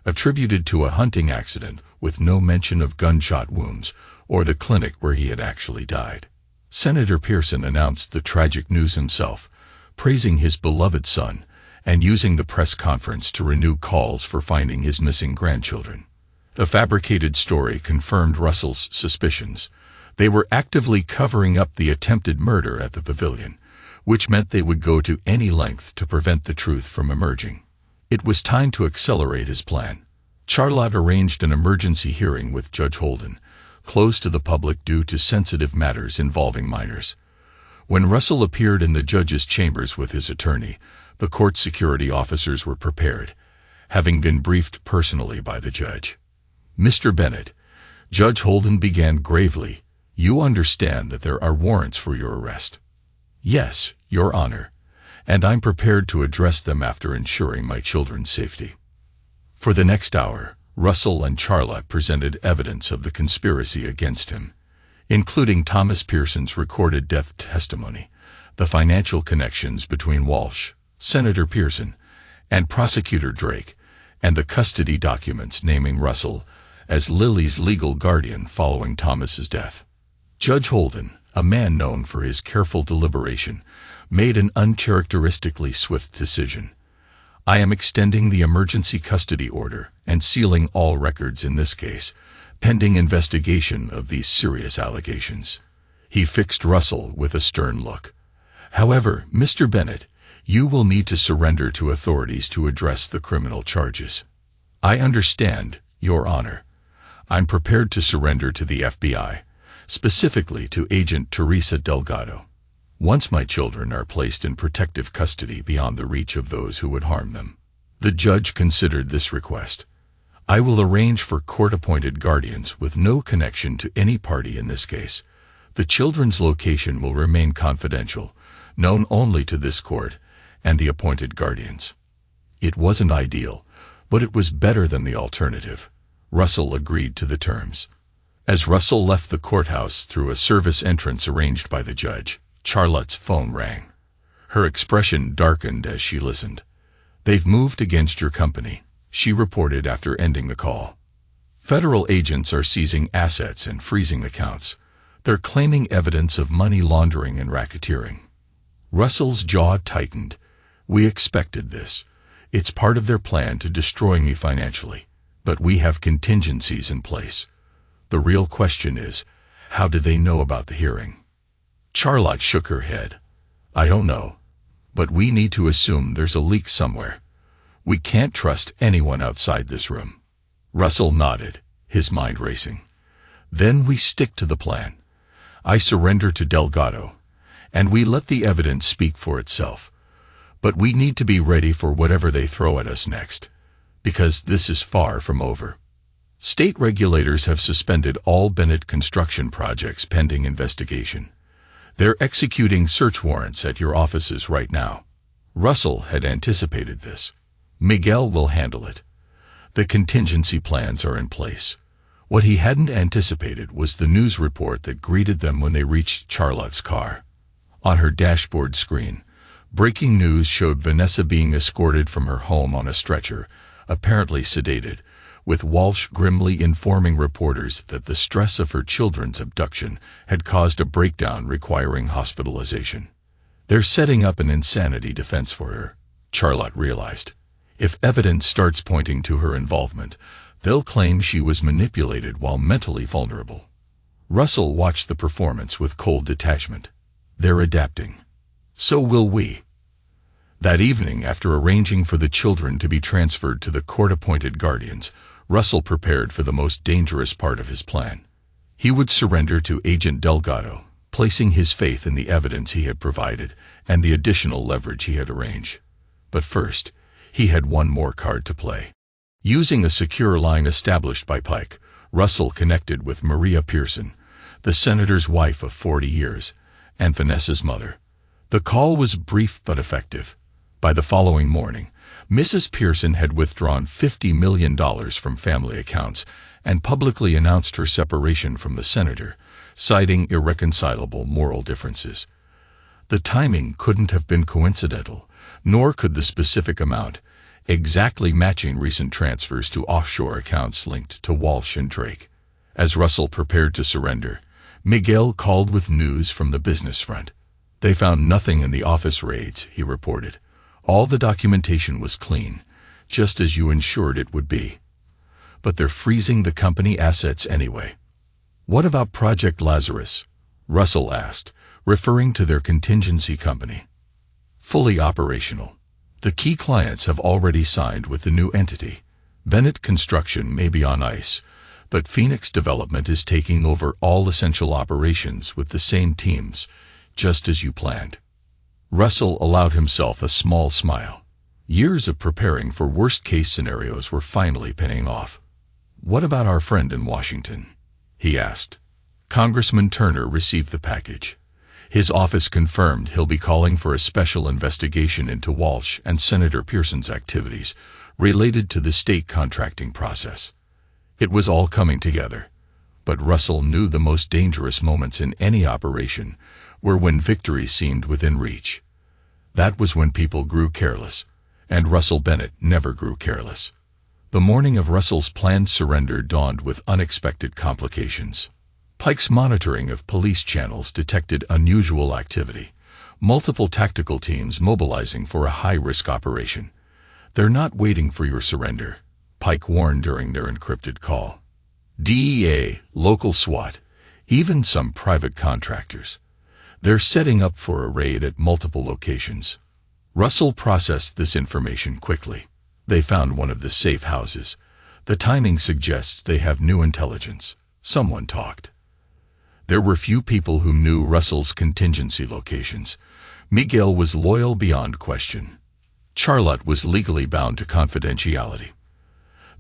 A: attributed to a hunting accident with no mention of gunshot wounds or the clinic where he had actually died. Senator Pearson announced the tragic news himself, praising his beloved son and using the press conference to renew calls for finding his missing grandchildren. The fabricated story confirmed Russell's suspicions. They were actively covering up the attempted murder at the pavilion, which meant they would go to any length to prevent the truth from emerging. It was time to accelerate his plan. Charlotte arranged an emergency hearing with Judge Holden, closed to the public due to sensitive matters involving minors. When Russell appeared in the judge's chambers with his attorney, the court security officers were prepared, having been briefed personally by the judge. "Mr. Bennett," Judge Holden began gravely, "you understand that there are warrants for your arrest." "Yes, Your Honor, and I'm prepared to address them after ensuring my children's safety." For the next hour, Russell and Charlotte presented evidence of the conspiracy against him, including Thomas Pearson's recorded death testimony, the financial connections between Walsh, Senator Pearson, and Prosecutor Drake, and the custody documents naming Russell as Lily's legal guardian following Thomas's death. Judge Holden, a man known for his careful deliberation, made an uncharacteristically swift decision. "I am extending the emergency custody order and sealing all records in this case, pending investigation of these serious allegations. He fixed Russell with a stern look. "However, Mr. Bennett, you will need to surrender to authorities to address the criminal charges." "I understand, Your Honor. I'm prepared to surrender to the FBI, specifically to Agent Teresa Delgado, once my children are placed in protective custody beyond the reach of those who would harm them." The judge considered this request. "I will arrange for court-appointed guardians with no connection to any party in this case. The children's location will remain confidential, known only to this court and the appointed guardians." It wasn't ideal, but it was better than the alternative. Russell agreed to the terms. As Russell left the courthouse through a service entrance arranged by the judge, Charlotte's phone rang. Her expression darkened as she listened. "They've moved against your company," she reported after ending the call. "Federal agents are seizing assets and freezing accounts. They're claiming evidence of money laundering and racketeering." Russell's jaw tightened. "We expected this. It's part of their plan to destroy me financially. But we have contingencies in place. The real question is, how did they know about the hearing?" Charlotte shook her head. "I don't know. But we need to assume there's a leak somewhere. We can't trust anyone outside this room." Russell nodded, his mind racing. "Then we stick to the plan. I surrender to Delgado, and we let the evidence speak for itself. But we need to be ready for whatever they throw at us next, because this is far from over." State regulators have suspended all Bennett construction projects pending investigation. They're executing search warrants at your offices right now. Russell had anticipated this. Miguel will handle it. The contingency plans are in place. What he hadn't anticipated was the news report that greeted them when they reached Charlotte's car. On her dashboard screen, breaking news showed Vanessa being escorted from her home on a stretcher, apparently sedated, with Walsh grimly informing reporters that the stress of her children's abduction had caused a breakdown requiring hospitalization. "They're setting up an insanity defense for her," Charlotte realized. "If evidence starts pointing to her involvement, they'll claim she was manipulated while mentally vulnerable." Russell watched the performance with cold detachment. "They're adapting. So will we." That evening, after arranging for the children to be transferred to the court-appointed guardians, Russell prepared for the most dangerous part of his plan. He would surrender to Agent Delgado, placing his faith in the evidence he had provided and the additional leverage he had arranged. But first, he had one more card to play. Using a secure line established by Pike, Russell connected with Maria Pearson, the senator's wife of 40 years, and Vanessa's mother. The call was brief but effective. By the following morning, Mrs. Pearson had withdrawn $50 million from family accounts and publicly announced her separation from the senator, citing irreconcilable moral differences. The timing couldn't have been coincidental, nor could the specific amount, exactly matching recent transfers to offshore accounts linked to Walsh and Drake. As Russell prepared to surrender, Miguel called with news from the business front. "They found nothing in the office raids," he reported. "All the documentation was clean, just as you ensured it would be. But they're freezing the company assets anyway." "What about Project Lazarus?" Russell asked, referring to their contingency company. "Fully operational. The key clients have already signed with the new entity. Bennett Construction may be on ice, but Phoenix Development is taking over all essential operations with the same teams, just as you planned." Russell allowed himself a small smile. Years of preparing for worst-case scenarios were finally paying off. "What about our friend in Washington?" he asked. Congressman Turner received the package. His office confirmed he'll be calling for a special investigation into Walsh and Senator Pearson's activities related to the state contracting process. It was all coming together. But Russell knew the most dangerous moments in any operation were when victory seemed within reach. That was when people grew careless, and Russell Bennett never grew careless. The morning of Russell's planned surrender dawned with unexpected complications. Pike's monitoring of police channels detected unusual activity, multiple tactical teams mobilizing for a high-risk operation. "They're not waiting for your surrender," Pike warned during their encrypted call. "DEA, local SWAT, even some private contractors. They're setting up for a raid at multiple locations. Russell processed this information quickly. They found one of the safe houses. The timing suggests they have new intelligence. Someone talked. There were few people who knew Russell's contingency locations. Miguel was loyal beyond question. Charlotte was legally bound to confidentiality.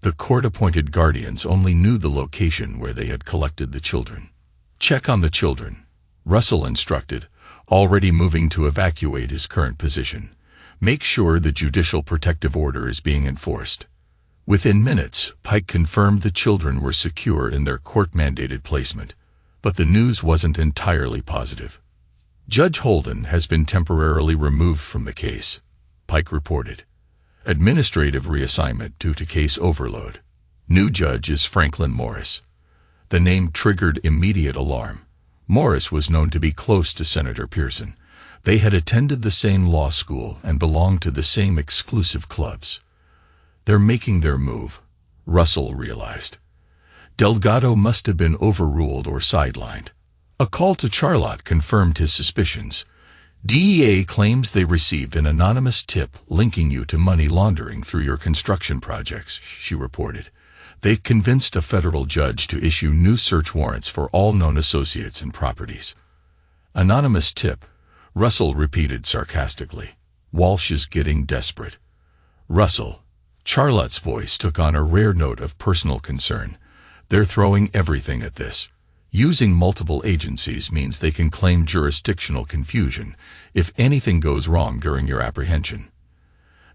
A: The court-appointed guardians only knew the location where they had collected the children. Check on the children, Russell instructed, already moving to evacuate his current position. Make sure the judicial protective order is being enforced. Within minutes, Pike confirmed the children were secure in their court-mandated placement. But the news wasn't entirely positive. Judge Holden has been temporarily removed from the case, Pike reported. Administrative reassignment due to case overload. New judge is Franklin Morris. The name triggered immediate alarm. Morris was known to be close to Senator Pearson. They had attended the same law school and belonged to the same exclusive clubs. They're making their move, Russell realized. Delgado must have been overruled or sidelined. A call to Charlotte confirmed his suspicions. DEA claims they received an anonymous tip linking you to money laundering through your construction projects, she reported. They've convinced a federal judge to issue new search warrants for all known associates and properties. Anonymous tip, Russell repeated sarcastically. Walsh is getting desperate. Russell. Charlotte's voice took on a rare note of personal concern. They're throwing everything at this. Using multiple agencies means they can claim jurisdictional confusion if anything goes wrong during your apprehension.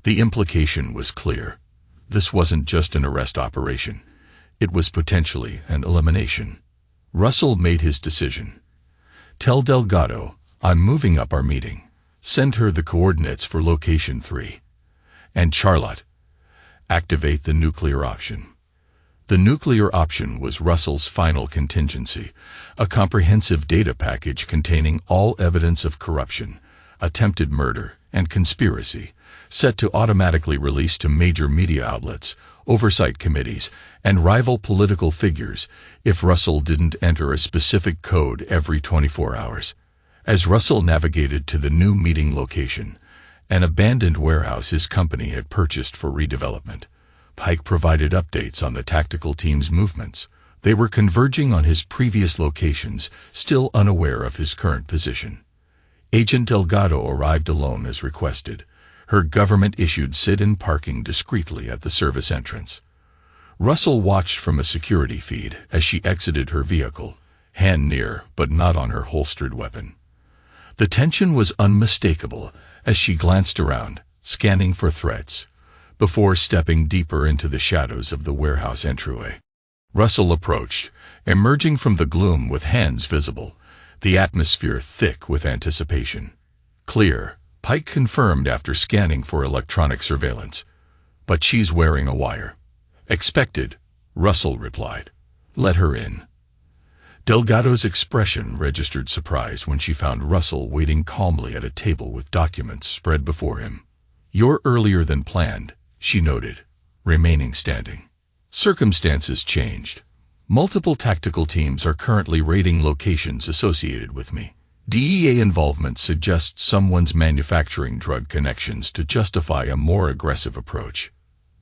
A: The implication was clear. This wasn't just an arrest operation. It was potentially an elimination. Russell made his decision. Tell Delgado, I'm moving up our meeting. Send her the coordinates for location 3. And Charlotte, activate the nuclear option. The nuclear option was Russell's final contingency, a comprehensive data package containing all evidence of corruption, attempted murder, and conspiracy, set to automatically release to major media outlets, oversight committees, and rival political figures if Russell didn't enter a specific code every 24 hours. As Russell navigated to the new meeting location, an abandoned warehouse his company had purchased for redevelopment, Pike provided updates on the tactical team's movements. They were converging on his previous locations, still unaware of his current position. Agent Delgado arrived alone as requested. Her government-issued sit-in parking discreetly at the service entrance. Russell watched from a security feed as she exited her vehicle, hand near but not on her holstered weapon. The tension was unmistakable as she glanced around, scanning for threats, before stepping deeper into the shadows of the warehouse entryway. Russell approached, emerging from the gloom with hands visible, the atmosphere thick with anticipation. Clear, Pike confirmed after scanning for electronic surveillance. But she's wearing a wire. Expected, Russell replied. Let her in. Delgado's expression registered surprise when she found Russell waiting calmly at a table with documents spread before him. You're earlier than planned, she noted, remaining standing. Circumstances changed. Multiple tactical teams are currently raiding locations associated with me. DEA involvement suggests someone's manufacturing drug connections to justify a more aggressive approach.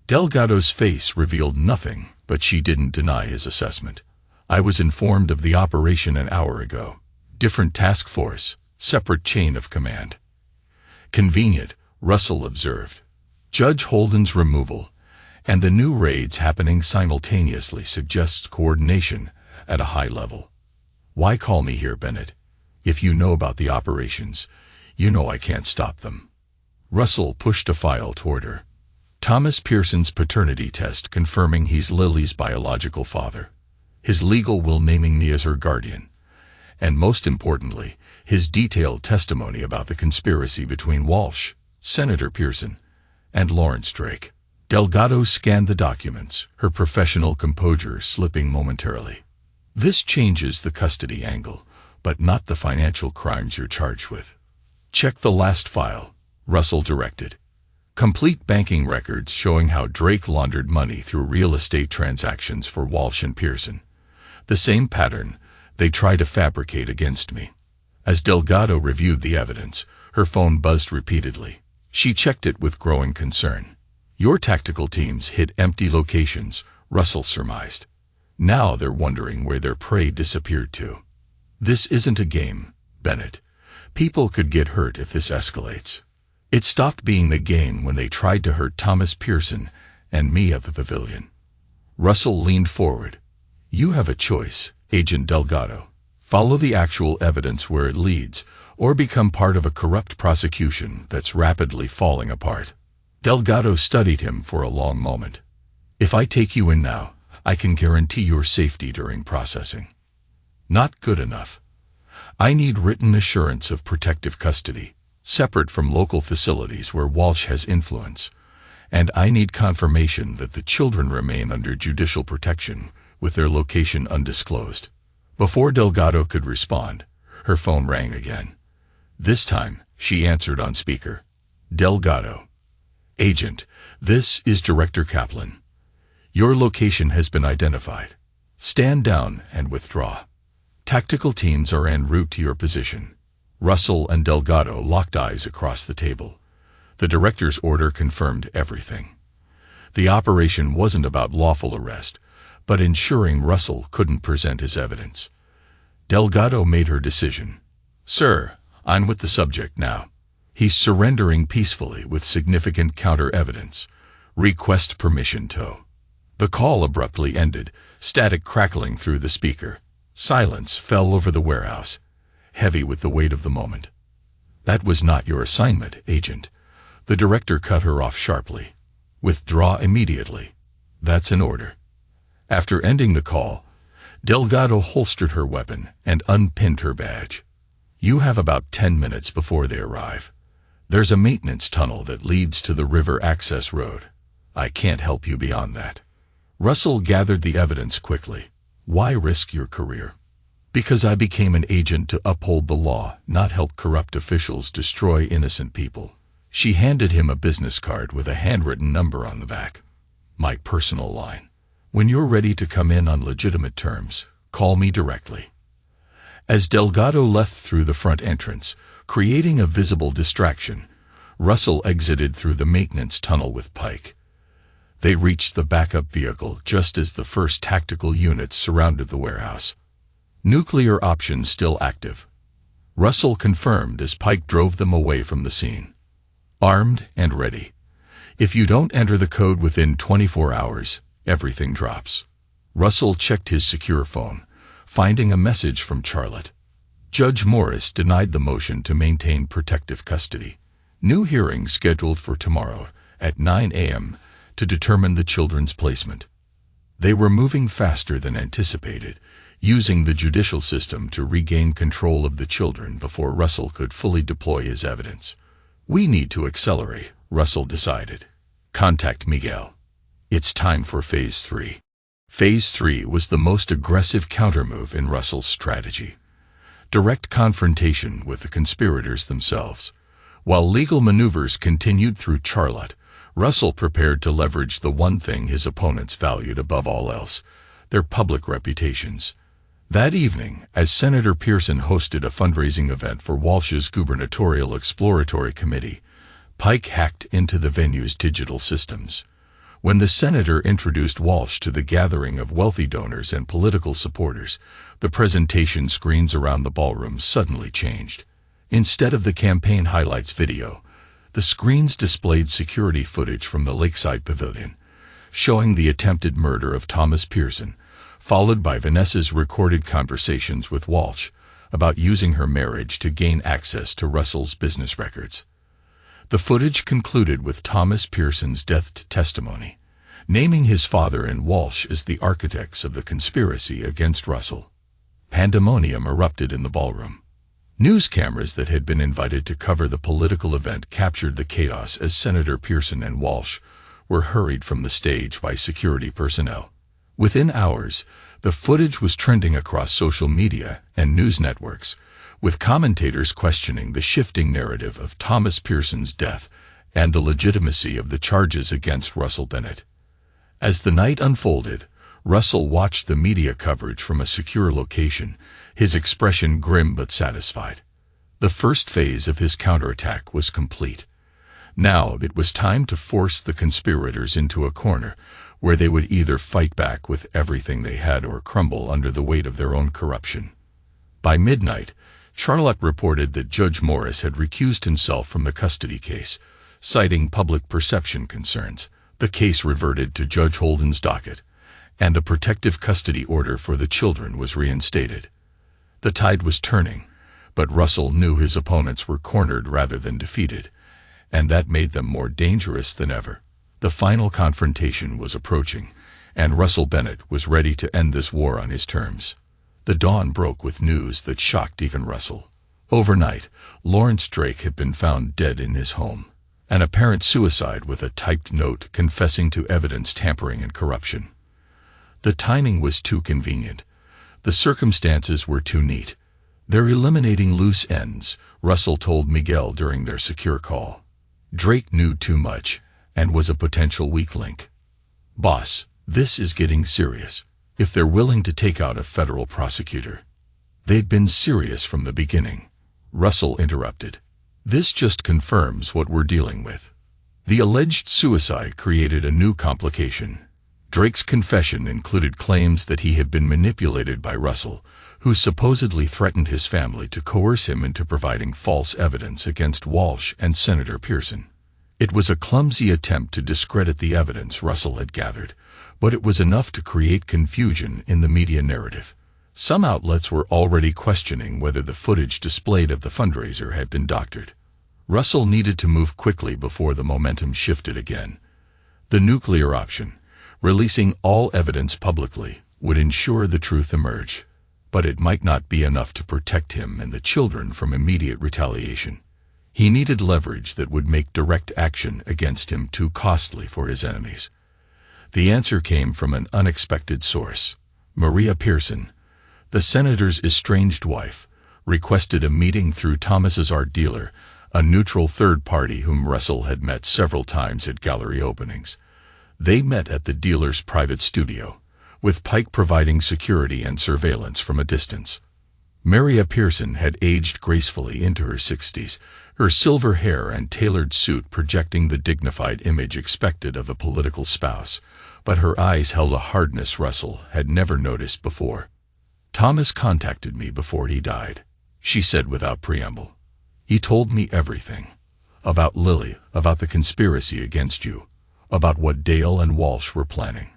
A: Delgado's face revealed nothing, but she didn't deny his assessment. I was informed of the operation an hour ago. Different task force, separate chain of command. Convenient, Russell observed. Judge Holden's removal and the new raids happening simultaneously suggests coordination at a high level. Why call me here, Bennett? If you know about the operations, you know I can't stop them. Russell pushed a file toward her. Thomas Pearson's paternity test confirming he's Lily's biological father. His legal will naming me as her guardian. And most importantly, his detailed testimony about the conspiracy between Walsh, Senator Pearson, and Lawrence Drake. Delgado scanned the documents, her professional composure slipping momentarily. This changes the custody angle, but not the financial crimes you're charged with. Check the last file, Russell directed. Complete banking records showing how Drake laundered money through real estate transactions for Walsh and Pearson. The same pattern, They try to fabricate against me. As Delgado reviewed the evidence, her phone buzzed repeatedly. She checked it with growing concern. Your tactical teams hit empty locations, Russell surmised. Now they're wondering where their prey disappeared to. This isn't a game, Bennett. People could get hurt if this escalates. It stopped being a game when they tried to hurt Thomas Pearson and me at the pavilion. Russell leaned forward. You have a choice, Agent Delgado. Follow the actual evidence where it leads, or become part of a corrupt prosecution that's rapidly falling apart. Delgado studied him for a long moment. If I take you in now, I can guarantee your safety during processing. Not good enough. I need written assurance of protective custody, separate from local facilities where Walsh has influence. And I need confirmation that the children remain under judicial protection, with their location undisclosed. Before Delgado could respond, her phone rang again. This time, she answered on speaker. Delgado. Agent, this is Director Kaplan. Your location has been identified. Stand down and withdraw. Tactical teams are en route to your position. Russell and Delgado locked eyes across the table. The director's order confirmed everything. The operation wasn't about lawful arrest, but ensuring Russell couldn't present his evidence. Delgado made her decision. Sir, I'm with the subject now. He's surrendering peacefully with significant counter-evidence. Request permission to. The call abruptly ended, static crackling through the speaker. Silence fell over the warehouse, heavy with the weight of the moment. That was not your assignment, Agent. The director cut her off sharply. Withdraw immediately. That's an order. After ending the call, Delgado holstered her weapon and unpinned her badge. You have about 10 minutes before they arrive. There's a maintenance tunnel that leads to the river access road. I can't help you beyond that. Russell gathered the evidence quickly. Why risk your career? Because I became an agent to uphold the law, not help corrupt officials destroy innocent people. She handed him a business card with a handwritten number on the back. My personal line. When you're ready to come in on legitimate terms, call me directly. As Delgado left through the front entrance, creating a visible distraction, Russell exited through the maintenance tunnel with Pike. They reached the backup vehicle just as the first tactical units surrounded the warehouse. Nuclear options still active. Russell confirmed as Pike drove them away from the scene. Armed and ready. If you don't enter the code within 24 hours, everything drops. Russell checked his secure phone, finding a message from Charlotte. Judge Morris denied the motion to maintain protective custody. New hearing scheduled for tomorrow at 9 a.m. to determine the children's placement. They were moving faster than anticipated, using the judicial system to regain control of the children before Russell could fully deploy his evidence. We need to accelerate, Russell decided. Contact Miguel. It's time for Phase 3. Phase 3 was the most aggressive countermove in Russell's strategy. Direct confrontation with the conspirators themselves. While legal maneuvers continued through Charlotte, Russell prepared to leverage the one thing his opponents valued above all else, their public reputations. That evening, as Senator Pearson hosted a fundraising event for Walsh's gubernatorial exploratory committee, Pike hacked into the venue's digital systems. When the senator introduced Walsh to the gathering of wealthy donors and political supporters, the presentation screens around the ballroom suddenly changed. Instead of the campaign highlights video, the screens displayed security footage from the Lakeside Pavilion, showing the attempted murder of Thomas Pearson, followed by Vanessa's recorded conversations with Walsh about using her marriage to gain access to Russell's business records. The footage concluded with Thomas Pearson's death testimony, naming his father and Walsh as the architects of the conspiracy against Russell. Pandemonium erupted in the ballroom. News cameras that had been invited to cover the political event captured the chaos as Senator Pearson and Walsh were hurried from the stage by security personnel. Within hours, the footage was trending across social media and news networks, with commentators questioning the shifting narrative of Thomas Pearson's death and the legitimacy of the charges against Russell Bennett. As the night unfolded, Russell watched the media coverage from a secure location, his expression grim but satisfied. The first phase of his counterattack was complete. Now it was time to force the conspirators into a corner where they would either fight back with everything they had or crumble under the weight of their own corruption. By midnight, Charlotte reported that Judge Morris had recused himself from the custody case, citing public perception concerns. The case reverted to Judge Holden's docket, and the protective custody order for the children was reinstated. The tide was turning, but Russell knew his opponents were cornered rather than defeated, and that made them more dangerous than ever. The final confrontation was approaching, and Russell Bennett was ready to end this war on his terms. The dawn broke with news that shocked even Russell. Overnight, Lawrence Drake had been found dead in his home, an apparent suicide with a typed note confessing to evidence tampering and corruption. The timing was too convenient. The circumstances were too neat. They're eliminating loose ends, Russell told Miguel during their secure call. Drake knew too much and was a potential weak link. Boss, this is getting serious. If they're willing to take out a federal prosecutor. They'd been serious from the beginning. Russell interrupted. This just confirms what we're dealing with. The alleged suicide created a new complication. Drake's confession included claims that he had been manipulated by Russell, who supposedly threatened his family to coerce him into providing false evidence against Walsh and Senator Pearson. It was a clumsy attempt to discredit the evidence Russell had gathered, but it was enough to create confusion in the media narrative. Some outlets were already questioning whether the footage displayed of the fundraiser had been doctored. Russell needed to move quickly before the momentum shifted again. The nuclear option, releasing all evidence publicly, would ensure the truth emerge. But it might not be enough to protect him and the children from immediate retaliation. He needed leverage that would make direct action against him too costly for his enemies. The answer came from an unexpected source. Maria Pearson, the senator's estranged wife, requested a meeting through Thomas's art dealer, a neutral third party whom Russell had met several times at gallery openings. They met at the dealer's private studio, with Pike providing security and surveillance from a distance. Maria Pearson had aged gracefully into her 60s, her silver hair and tailored suit projecting the dignified image expected of a political spouse, but her eyes held a hardness Russell had never noticed before. Thomas contacted me before he died, she said without preamble. He told me everything. About Lily, about the conspiracy against you, about what Dale and Walsh were planning.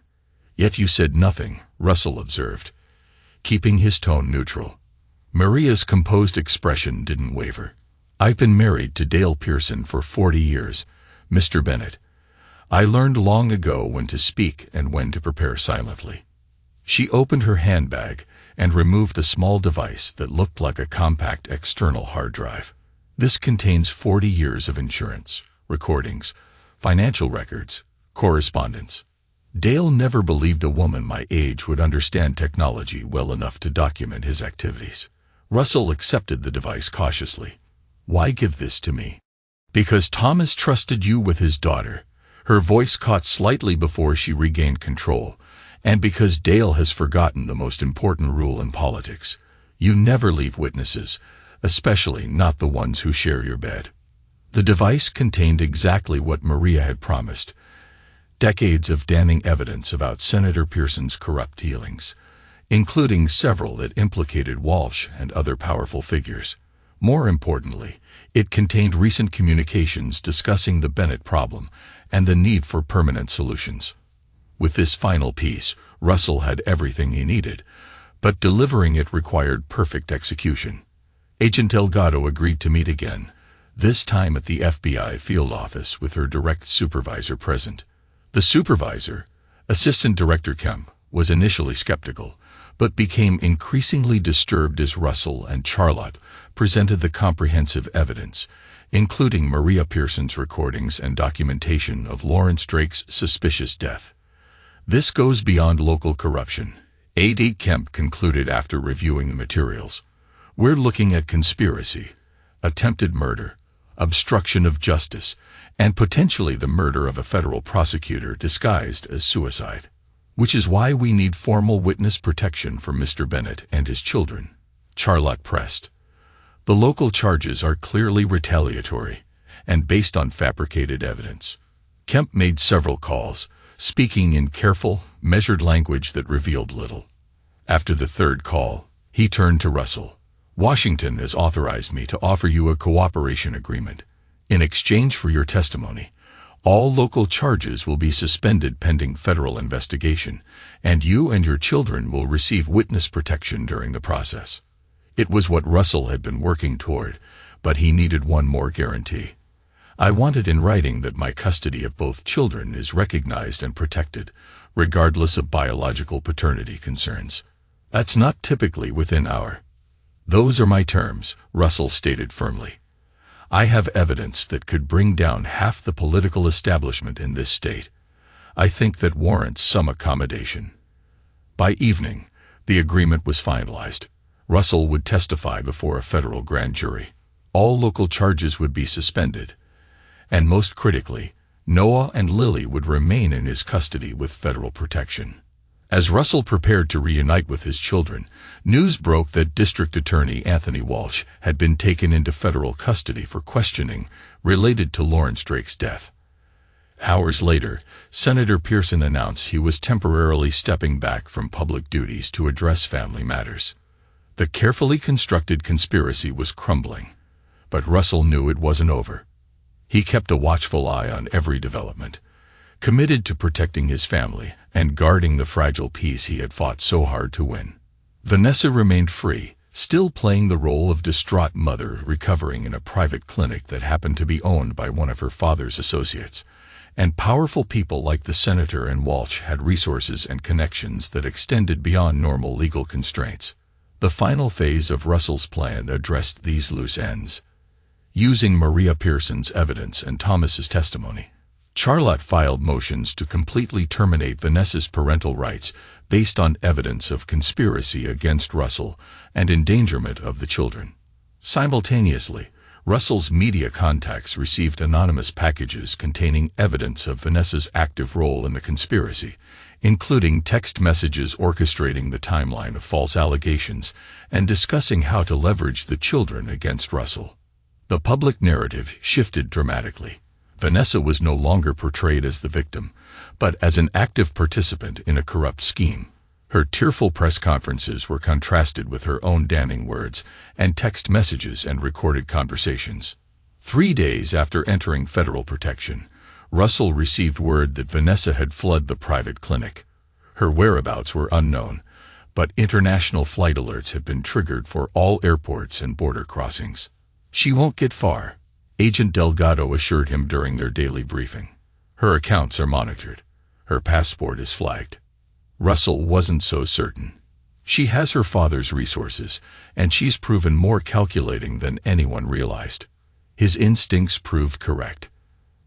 A: Yet you said nothing, Russell observed, keeping his tone neutral. Maria's composed expression didn't waver. I've been married to Dale Pearson for 40 years, Mr. Bennett. I learned long ago when to speak and when to prepare silently. She opened her handbag and removed a small device that looked like a compact external hard drive. This contains 40 years of insurance, recordings, financial records, correspondence. Dale never believed a woman my age would understand technology well enough to document his activities. Russell accepted the device cautiously. Why give this to me? Because Thomas trusted you with his daughter. Her voice caught slightly before she regained control, and because Dale has forgotten the most important rule in politics. You never leave witnesses, especially not the ones who share your bed. The device contained exactly what Maria had promised. Decades of damning evidence about Senator Pearson's corrupt dealings, including several that implicated Walsh and other powerful figures. More importantly, it contained recent communications discussing the Bennett problem and the need for permanent solutions. With this final piece, Russell had everything he needed, but delivering it required perfect execution. Agent Delgado agreed to meet again, this time at the FBI field office with her direct supervisor present. The supervisor, Assistant Director Kemp, was initially skeptical, but became increasingly disturbed as Russell and Charlotte presented the comprehensive evidence, including Maria Pearson's recordings and documentation of Lawrence Drake's suspicious death. This goes beyond local corruption, A.D. Kemp concluded after reviewing the materials. We're looking at conspiracy, attempted murder, obstruction of justice, and potentially the murder of a federal prosecutor disguised as suicide. Which is why we need formal witness protection for Mr. Bennett and his children. Charlotte pressed. The local charges are clearly retaliatory and based on fabricated evidence. Kemp made several calls, speaking in careful, measured language that revealed little. After the third call, he turned to Russell. Washington has authorized me to offer you a cooperation agreement. In exchange for your testimony, all local charges will be suspended pending federal investigation, and you and your children will receive witness protection during the process. It was what Russell had been working toward, but he needed one more guarantee. I wanted in writing that my custody of both children is recognized and protected, regardless of biological paternity concerns. That's not typically within our... Those are my terms, Russell stated firmly. I have evidence that could bring down half the political establishment in this state. I think that warrants some accommodation. By evening, the agreement was finalized. Russell would testify before a federal grand jury. All local charges would be suspended. And most critically, Noah and Lily would remain in his custody with federal protection. As Russell prepared to reunite with his children, news broke that District Attorney Anthony Walsh had been taken into federal custody for questioning related to Lawrence Drake's death. Hours later, Senator Pearson announced he was temporarily stepping back from public duties to address family matters. The carefully constructed conspiracy was crumbling, but Russell knew it wasn't over. He kept a watchful eye on every development, committed to protecting his family and guarding the fragile peace he had fought so hard to win. Vanessa remained free, still playing the role of distraught mother recovering in a private clinic that happened to be owned by one of her father's associates. And powerful people like the senator and Walsh had resources and connections that extended beyond normal legal constraints. The final phase of Russell's plan addressed these loose ends. Using Maria Pearson's evidence and Thomas's testimony, Charlotte filed motions to completely terminate Vanessa's parental rights based on evidence of conspiracy against Russell and endangerment of the children. Simultaneously, Russell's media contacts received anonymous packages containing evidence of Vanessa's active role in the conspiracy, including text messages orchestrating the timeline of false allegations and discussing how to leverage the children against Russell. The public narrative shifted dramatically. Vanessa was no longer portrayed as the victim, but as an active participant in a corrupt scheme. Her tearful press conferences were contrasted with her own damning words and text messages and recorded conversations. 3 days after entering federal protection, Russell received word that Vanessa had fled the private clinic. Her whereabouts were unknown, but international flight alerts had been triggered for all airports and border crossings. "She won't get far," Agent Delgado assured him during their daily briefing. "Her accounts are monitored. Her passport is flagged." Russell wasn't so certain. "She has her father's resources, and she's proven more calculating than anyone realized." His instincts proved correct.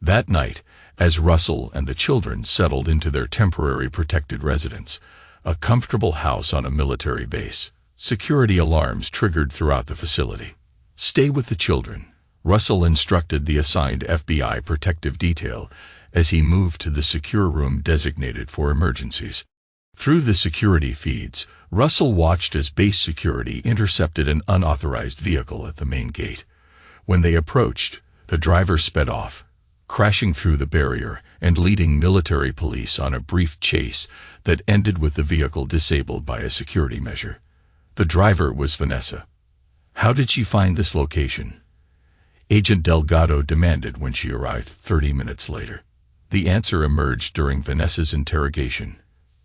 A: That night, as Russell and the children settled into their temporary protected residence, a comfortable house on a military base, security alarms triggered throughout the facility. "Stay with the children," Russell instructed the assigned FBI protective detail as he moved to the secure room designated for emergencies. Through the security feeds, Russell watched as base security intercepted an unauthorized vehicle at the main gate. When they approached, the driver sped off, crashing through the barrier and leading military police on a brief chase that ended with the vehicle disabled by a security measure. The driver was Vanessa. "How did she find this location?" Agent Delgado demanded when she arrived 30 minutes later. The answer emerged during Vanessa's interrogation.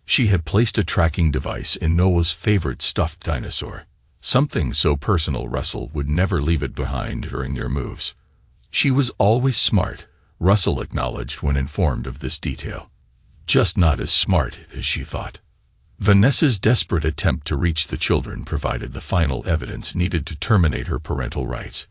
A: She had placed a tracking device in Noah's favorite stuffed dinosaur, something so personal Russell would never leave it behind during their moves. "She was always smart," Russell acknowledged when informed of this detail. "Just not as smart as she thought." Vanessa's desperate attempt to reach the children provided the final evidence needed to terminate her parental rights.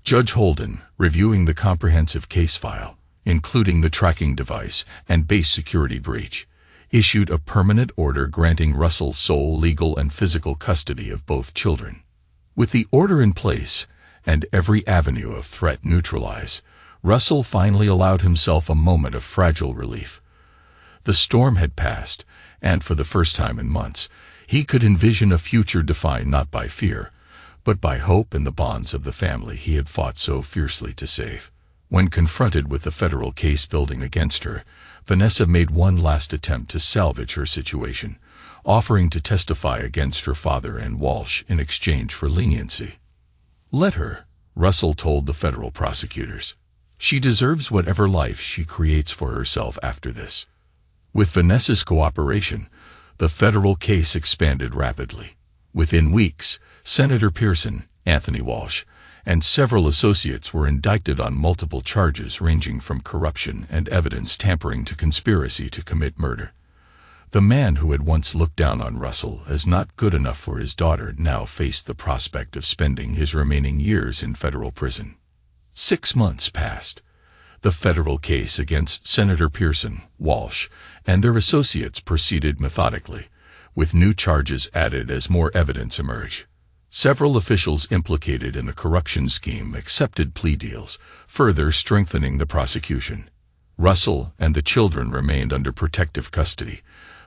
A: Judge Holden, reviewing the comprehensive case file, including the tracking device and base security breach, issued a permanent order granting Russell sole legal and physical custody of both children. With the order in place and every avenue of threat neutralized, Russell finally allowed himself a moment of fragile relief. The storm had passed, and for the first time in months, he could envision a future defined not by fear, but by hope and the bonds of the family he had fought so fiercely to save. When confronted with the federal case building against her, Vanessa made one last attempt to salvage her situation, offering to testify against her father and Walsh in exchange for leniency. "Let her," Russell told the federal prosecutors. "She deserves whatever life she creates for herself after this." With Vanessa's cooperation, the federal case expanded rapidly. Within weeks, Senator Pearson, Anthony Walsh, and several associates were indicted on multiple charges ranging from corruption and evidence tampering to conspiracy to commit murder. The man who had once looked down on Russell as not good enough for his daughter now faced the prospect of spending his remaining years in federal prison. 6 months passed. The federal case against Senator Pearson, Walsh, and their associates proceeded methodically, with new charges added as more evidence emerged. Several officials implicated in the corruption scheme accepted plea deals, further strengthening the prosecution. Russell and the children remained under protective custody,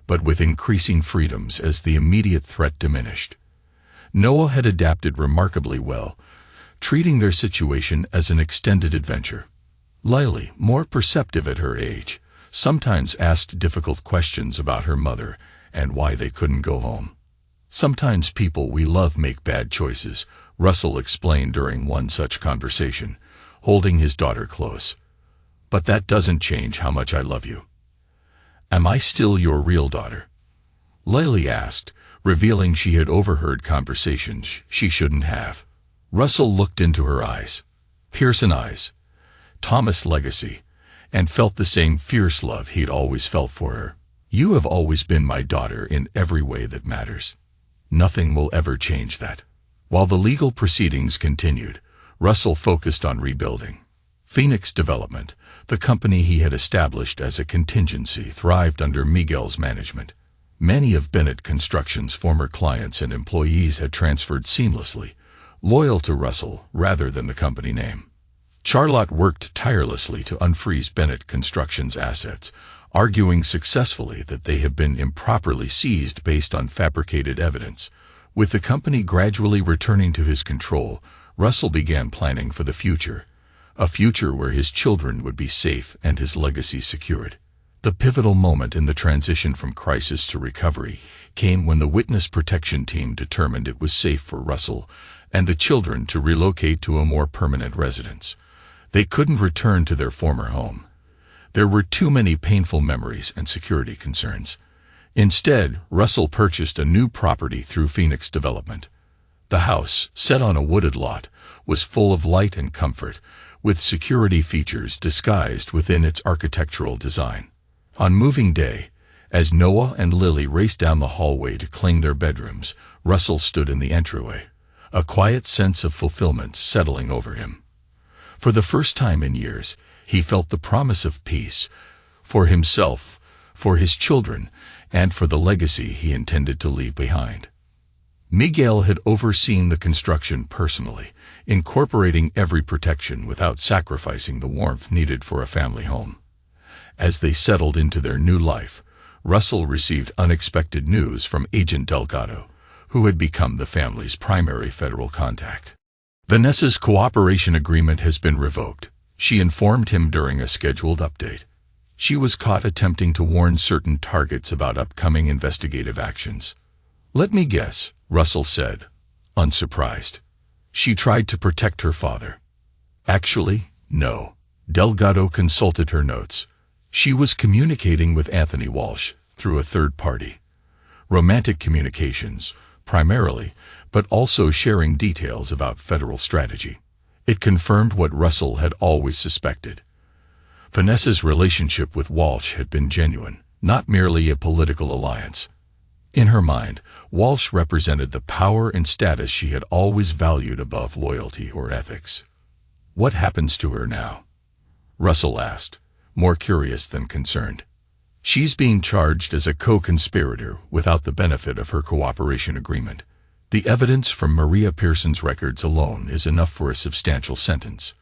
A: but with increasing freedoms as the immediate threat diminished. Noah had adapted remarkably well, treating their situation as an extended adventure. Lily, more perceptive at her age, sometimes asked difficult questions about her mother and why they couldn't go home. "Sometimes people we love make bad choices," Russell explained during one such conversation, holding his daughter close. "But that doesn't change how much I love you." "Am I still your real daughter?" Lily asked, revealing she had overheard conversations she shouldn't have. Russell looked into her eyes. Pearson eyes. Thomas' legacy, and felt the same fierce love he'd always felt for her. "You have always been my daughter in every way that matters. Nothing will ever change that." While the legal proceedings continued, Russell focused on rebuilding. Phoenix Development, the company he had established as a contingency, thrived under Miguel's management. Many of Bennett Construction's former clients and employees had transferred seamlessly, loyal to Russell rather than the company name. Charlotte worked tirelessly to unfreeze Bennett Construction's assets, arguing successfully that they had been improperly seized based on fabricated evidence. With the company gradually returning to his control, Russell began planning for the future, a future where his children would be safe and his legacy secured. The pivotal moment in the transition from crisis to recovery came when the witness protection team determined it was safe for Russell and the children to relocate to a more permanent residence. They couldn't return to their former home. There were too many painful memories and security concerns. Instead, Russell purchased a new property through Phoenix Development. The house, set on a wooded lot, was full of light and comfort, with security features disguised within its architectural design. On moving day, as Noah and Lily raced down the hallway to claim their bedrooms, Russell stood in the entryway, a quiet sense of fulfillment settling over him. For the first time in years, he felt the promise of peace, for himself, for his children, and for the legacy he intended to leave behind. Miguel had overseen the construction personally, incorporating every protection without sacrificing the warmth needed for a family home. As they settled into their new life, Russell received unexpected news from Agent Delgado, who had become the family's primary federal contact. "Vanessa's cooperation agreement has been revoked," she informed him during a scheduled update. "She was caught attempting to warn certain targets about upcoming investigative actions." "Let me guess," Russell said, unsurprised. "She tried to protect her father." "Actually, no." Delgado consulted her notes. "She was communicating with Anthony Walsh through a third party. Romantic communications, primarily, but also sharing details about federal strategy." It confirmed what Russell had always suspected. Vanessa's relationship with Walsh had been genuine, not merely a political alliance. In her mind, Walsh represented the power and status she had always valued above loyalty or ethics. "What happens to her now?" Russell asked, more curious than concerned. "She's being charged as a co-conspirator without the benefit of her cooperation agreement. The evidence from Maria Pearson's records alone is enough for a substantial sentence."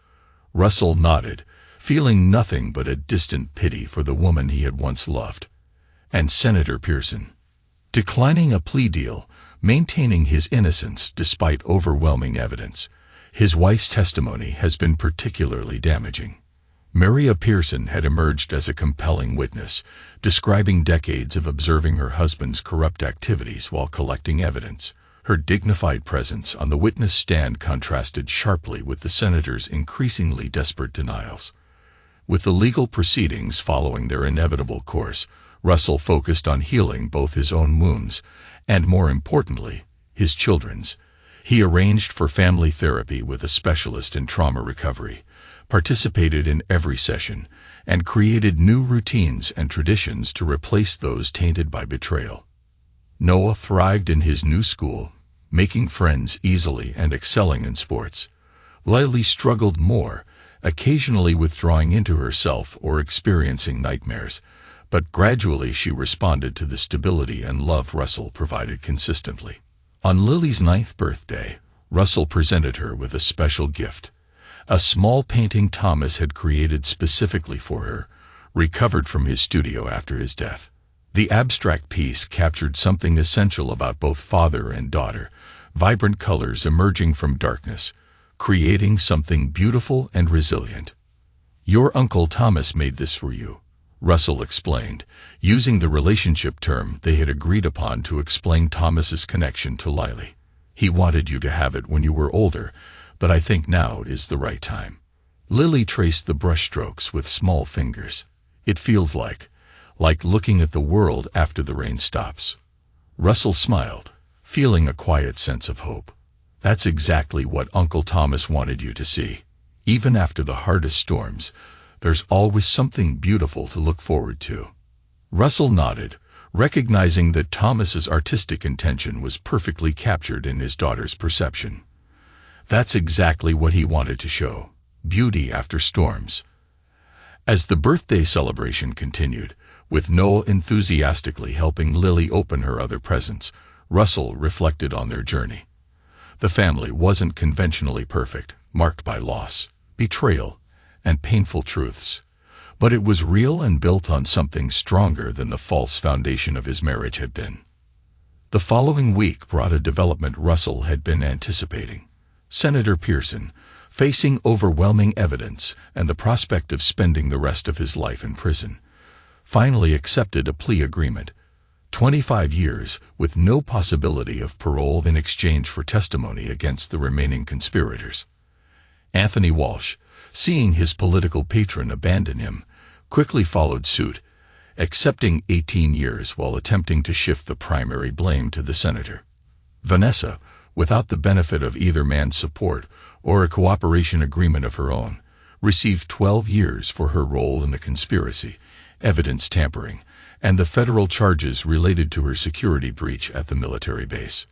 A: Russell nodded, feeling nothing but a distant pity for the woman he had once loved. "And Senator Pearson?" "Declining a plea deal, maintaining his innocence despite overwhelming evidence. His wife's testimony has been particularly damaging. Maria Pearson had emerged as a compelling witness, describing decades of observing her husband's corrupt activities while collecting evidence. Her dignified presence on the witness stand contrasted sharply with the senator's increasingly desperate denials. With the legal proceedings following their inevitable course, Russell focused on healing both his own wounds and, more importantly, his children's. He arranged for family therapy with a specialist in trauma recovery, participated in every session, and created new routines and traditions to replace those tainted by betrayal. Noah thrived in his new school, making friends easily and excelling in sports. Lily struggled more, occasionally withdrawing into herself or experiencing nightmares, but gradually she responded to the stability and love Russell provided consistently. On Lily's 9th birthday, Russell presented her with a special gift, a small painting Thomas had created specifically for her, recovered from his studio after his death. The abstract piece captured something essential about both father and daughter, vibrant colors emerging from darkness, creating something beautiful and resilient. "Your Uncle Thomas made this for you," Russell explained, using the relationship term they had agreed upon to explain Thomas's connection to Lily. "He wanted you to have it when you were older, but I think now is the right time." Lily traced the brushstrokes with small fingers. "It feels like looking at the world after the rain stops." Russell smiled, feeling a quiet sense of hope. "That's exactly what Uncle Thomas wanted you to see. Even after the hardest storms, there's always something beautiful to look forward to." Russell nodded, recognizing that Thomas's artistic intention was perfectly captured in his daughter's perception. That's exactly what he wanted to show, beauty after storms. As the birthday celebration continued, with Noah enthusiastically helping Lily open her other presents, Russell reflected on their journey. The family wasn't conventionally perfect, marked by loss, betrayal, and painful truths, but it was real and built on something stronger than the false foundation of his marriage had been. The following week brought a development Russell had been anticipating. Senator Pearson, facing overwhelming evidence and the prospect of spending the rest of his life in prison, finally accepted a plea agreement, 25 years with no possibility of parole in exchange for testimony against the remaining conspirators. Anthony Walsh, seeing his political patron abandon him, quickly followed suit, accepting 18 years while attempting to shift the primary blame to the senator. Vanessa, without the benefit of either man's support or a cooperation agreement of her own, received 12 years for her role in the conspiracy, evidence tampering, and the federal charges related to her security breach at the military base.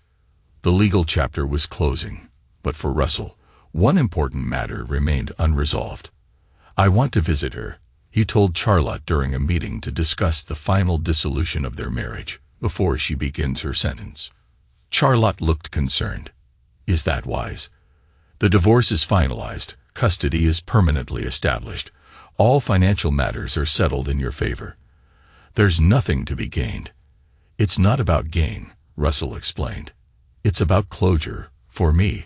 A: The legal chapter was closing, but for Russell, one important matter remained unresolved. "I want to visit her," he told Charlotte during a meeting to discuss the final dissolution of their marriage before she begins her sentence. Charlotte looked concerned. "Is that wise? The divorce is finalized, custody is permanently established, all financial matters are settled in your favor. There's nothing to be gained." "It's not about gain," Russell explained. "It's about closure, for me,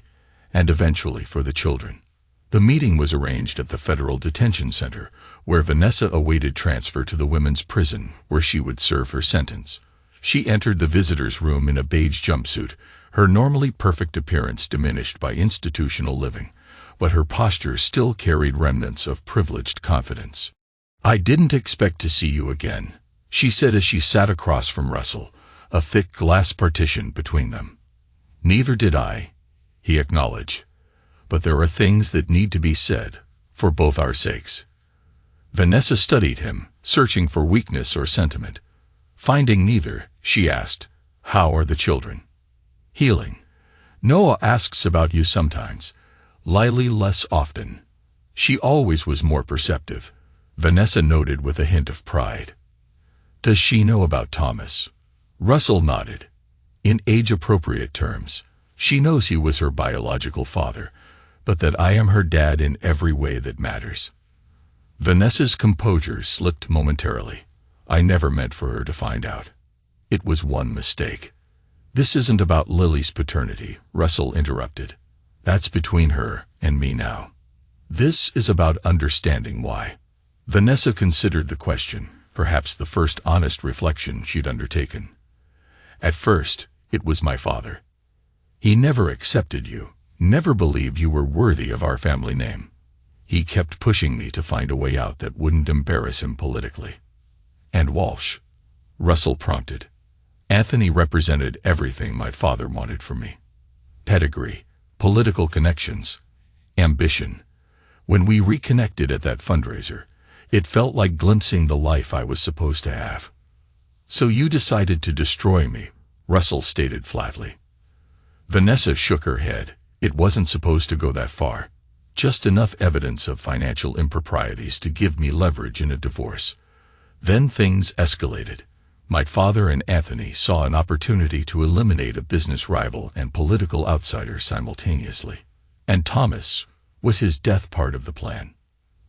A: and eventually for the children." The meeting was arranged at the Federal Detention Center, where Vanessa awaited transfer to the women's prison, where she would serve her sentence. She entered the visitor's room in a beige jumpsuit, her normally perfect appearance diminished by institutional living, but her posture still carried remnants of privileged confidence. "I didn't expect to see you again," she said as she sat across from Russell, a thick glass partition between them. "Neither did I," he acknowledged. "But there are things that need to be said, for both our sakes." Vanessa studied him, searching for weakness or sentiment. Finding neither, she asked, "How are the children?" "Healing. Noah asks about you sometimes. Lily less often. She always was more perceptive," Vanessa noted with a hint of pride. "Does she know about Thomas?" Russell nodded. "In age-appropriate terms. She knows he was her biological father, but that I am her dad in every way that matters." Vanessa's composure slipped momentarily. "I never meant for her to find out. It was one mistake." "This isn't about Lily's paternity," Russell interrupted. "That's between her and me now. This is about understanding why." Vanessa considered the question, perhaps the first honest reflection she'd undertaken. "At first, it was my father. He never accepted you, never believed you were worthy of our family name. He kept pushing me to find a way out that wouldn't embarrass him politically." "And Walsh?" Russell prompted. "Anthony represented everything my father wanted for me. Pedigree, political connections, ambition. When we reconnected at that fundraiser, it felt like glimpsing the life I was supposed to have." "So you decided to destroy me," Russell stated flatly. Vanessa shook her head. "It wasn't supposed to go that far. Just enough evidence of financial improprieties to give me leverage in a divorce. Then things escalated. My father and Anthony saw an opportunity to eliminate a business rival and political outsider simultaneously. And Thomas was his death part of the plan."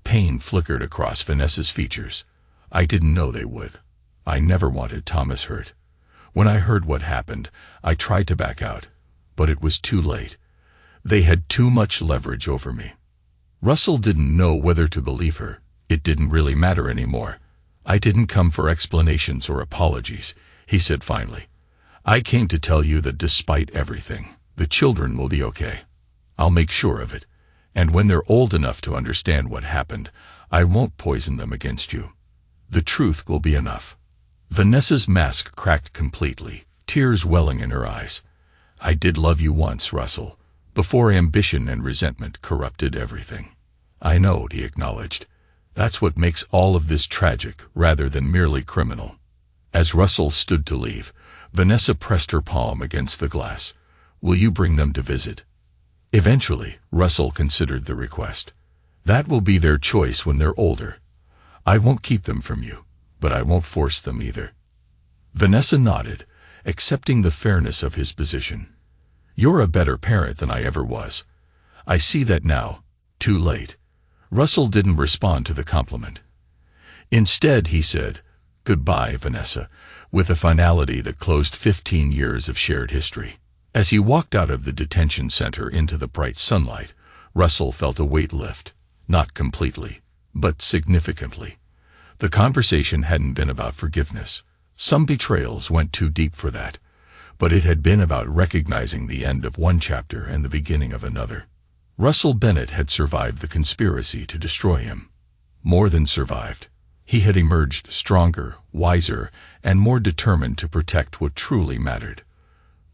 A: Pain flickered across Vanessa's features. "I didn't know they would. I never wanted Thomas hurt. When I heard what happened, I tried to back out, but it was too late. They had too much leverage over me." Russell didn't know whether to believe her. It didn't really matter anymore. "I didn't come for explanations or apologies," he said finally. "I came to tell you that despite everything, the children will be okay. I'll make sure of it. And when they're old enough to understand what happened, I won't poison them against you. The truth will be enough." Vanessa's mask cracked completely, tears welling in her eyes. "I did love you once, Russell, before ambition and resentment corrupted everything." "I know," he acknowledged. "That's what makes all of this tragic rather than merely criminal." As Russell stood to leave, Vanessa pressed her palm against the glass. "Will you bring them to visit?" Eventually, Russell considered the request. "That will be their choice when they're older. I won't keep them from you, but I won't force them either." Vanessa nodded, accepting the fairness of his position. "You're a better parent than I ever was. I see that now. Too late." Russell didn't respond to the compliment. Instead, he said, "Goodbye, Vanessa," with a finality that closed 15 years of shared history. As he walked out of the detention center into the bright sunlight, Russell felt a weight lift. Not completely, but significantly. The conversation hadn't been about forgiveness. Some betrayals went too deep for that. But it had been about recognizing the end of one chapter and the beginning of another. Russell Bennett had survived the conspiracy to destroy him. More than survived. He had emerged stronger, wiser, and more determined to protect what truly mattered.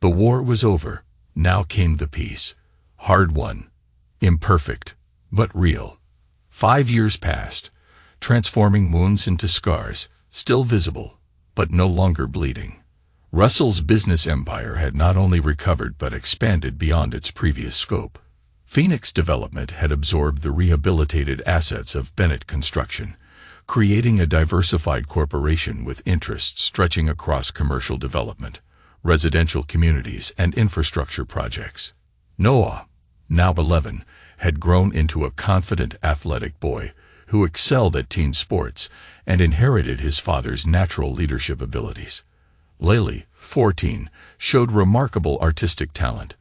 A: The war was over. Now came the peace. Hard-won. Imperfect, but real. 5 years passed, transforming wounds into scars, still visible, but no longer bleeding. Russell's business empire had not only recovered but expanded beyond its previous scope. Phoenix Development had absorbed the rehabilitated assets of Bennett Construction, creating a diversified corporation with interests stretching across commercial development, residential communities, and infrastructure projects. Noah, now 11, had grown into a confident, athletic boy who excelled at team sports and inherited his father's natural leadership abilities. Lily, 14, showed remarkable artistic talent,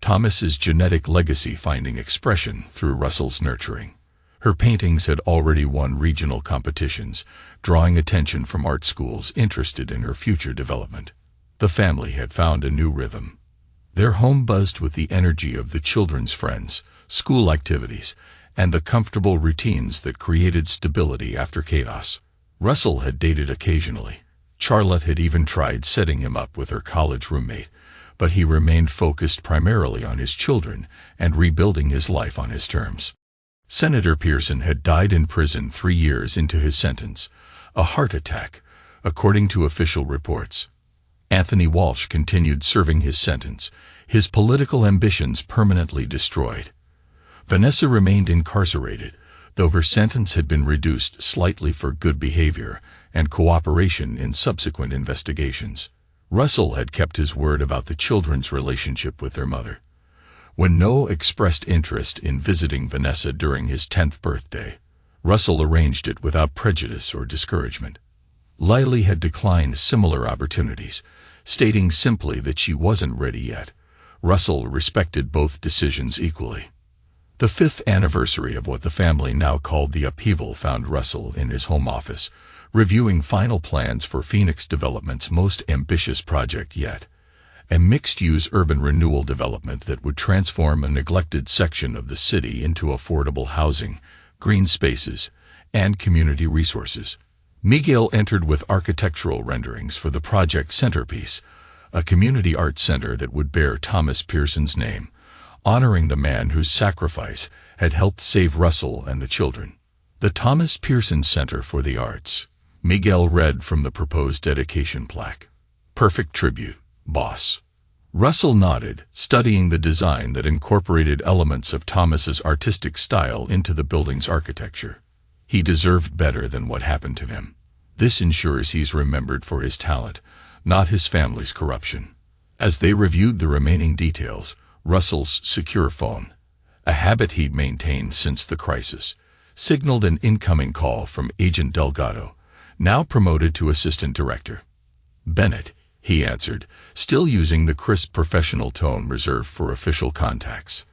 A: Thomas's genetic legacy finding expression through Russell's nurturing. Her paintings had already won regional competitions, drawing attention from art schools interested in her future development. The family had found a new rhythm. Their home buzzed with the energy of the children's friends, school activities, and the comfortable routines that created stability after chaos. Russell had dated occasionally. Charlotte had even tried setting him up with her college roommate, but he remained focused primarily on his children and rebuilding his life on his terms. Senator Pearson had died in prison 3 years into his sentence, a heart attack, according to official reports. Anthony Walsh continued serving his sentence, his political ambitions permanently destroyed. Vanessa remained incarcerated, though her sentence had been reduced slightly for good behavior and cooperation in subsequent investigations. Russell had kept his word about the children's relationship with their mother. When Noah expressed interest in visiting Vanessa during his 10th birthday, Russell arranged it without prejudice or discouragement. Lily had declined similar opportunities, stating simply that she wasn't ready yet. Russell respected both decisions equally. The 5th anniversary of what the family now called the upheaval found Russell in his home office, reviewing final plans for Phoenix Development's most ambitious project yet, a mixed-use urban renewal development that would transform a neglected section of the city into affordable housing, green spaces, and community resources. Miguel entered with architectural renderings for the project centerpiece, a community art center that would bear Thomas Pearson's name, honoring the man whose sacrifice had helped save Russell and the children. The Thomas Pearson Center for the Arts. Miguel read from the proposed dedication plaque. Perfect tribute, boss. Russell nodded, studying the design that incorporated elements of Thomas's artistic style into the building's architecture. He deserved better than what happened to him. This ensures he's remembered for his talent, not his family's corruption. As they reviewed the remaining details, Russell's secure phone, a habit he'd maintained since the crisis, signaled an incoming call from Agent Delgado, now promoted to assistant director. "Bennett," he answered, still using the crisp professional tone reserved for official contacts.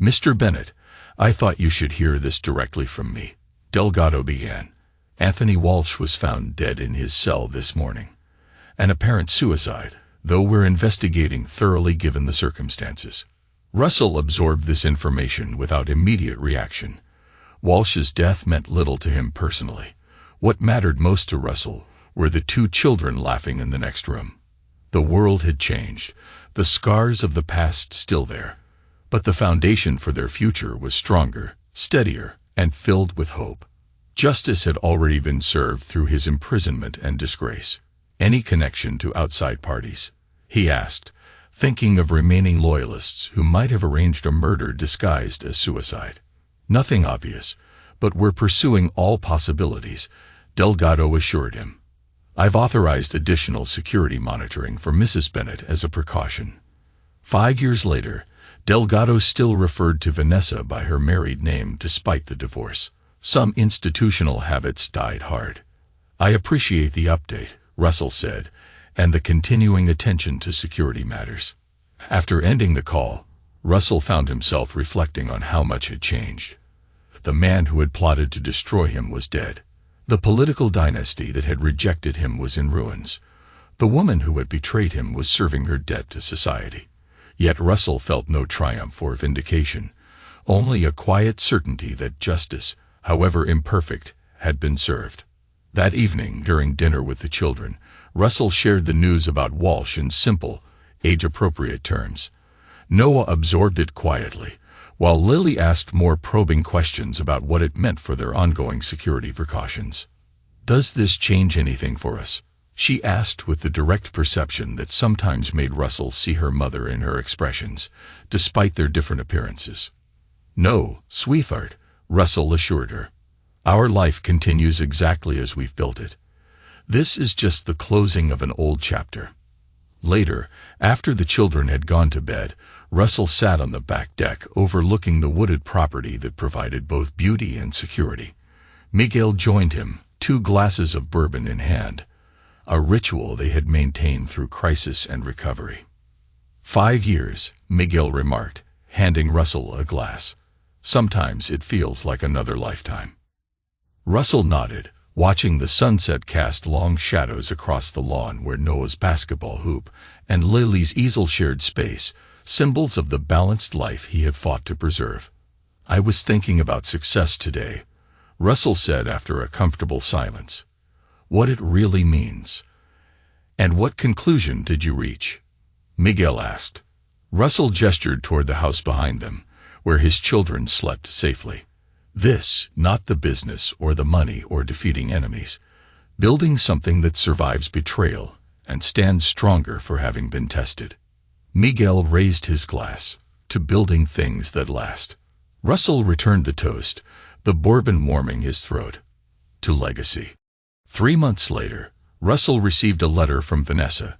A: "Mr. Bennett, I thought you should hear this directly from me," Delgado began. "Anthony Walsh was found dead in his cell this morning. An apparent suicide, though we're investigating thoroughly given the circumstances." Russell absorbed this information without immediate reaction. Walsh's death meant little to him personally. What mattered most to Russell were the 2 children laughing in the next room. The world had changed, the scars of the past still there, but the foundation for their future was stronger, steadier, and filled with hope. Justice had already been served through his imprisonment and disgrace. "Any connection to outside parties?" he asked, thinking of remaining loyalists who might have arranged a murder disguised as suicide. "Nothing obvious, but we're pursuing all possibilities," Delgado assured him. "I've authorized additional security monitoring for Mrs. Bennett as a precaution." 5 years later, Delgado still referred to Vanessa by her married name despite the divorce. Some institutional habits died hard. "I appreciate the update," Russell said, "and the continuing attention to security matters." After ending the call, Russell found himself reflecting on how much had changed. The man who had plotted to destroy him was dead. The political dynasty that had rejected him was in ruins. The woman who had betrayed him was serving her debt to society. Yet Russell felt no triumph or vindication, only a quiet certainty that justice, however imperfect, had been served. That evening, during dinner with the children, Russell shared the news about Walsh in simple, age-appropriate terms. Noah absorbed it quietly, while Lily asked more probing questions about what it meant for their ongoing security precautions. "Does this change anything for us?" she asked with the direct perception that sometimes made Russell see her mother in her expressions, despite their different appearances. "No, sweetheart," Russell assured her. "Our life continues exactly as we've built it. This is just the closing of an old chapter." Later, after the children had gone to bed, Russell sat on the back deck overlooking the wooded property that provided both beauty and security. Miguel joined him, 2 glasses of bourbon in hand, a ritual they had maintained through crisis and recovery. 5 years, Miguel remarked, handing Russell a glass. "Sometimes it feels like another lifetime." Russell nodded, watching the sunset cast long shadows across the lawn where Noah's basketball hoop and Lily's easel shared space, symbols of the balanced life he had fought to preserve. "I was thinking about success today," Russell said after a comfortable silence. "What it really means." "And what conclusion did you reach?" Miguel asked. Russell gestured toward the house behind them, where his children slept safely. "This, not the business or the money or defeating enemies. Building something that survives betrayal and stands stronger for having been tested." Miguel raised his glass, "To building things that last." Russell returned the toast, the bourbon warming his throat. "To legacy." 3 months later, Russell received a letter from Vanessa,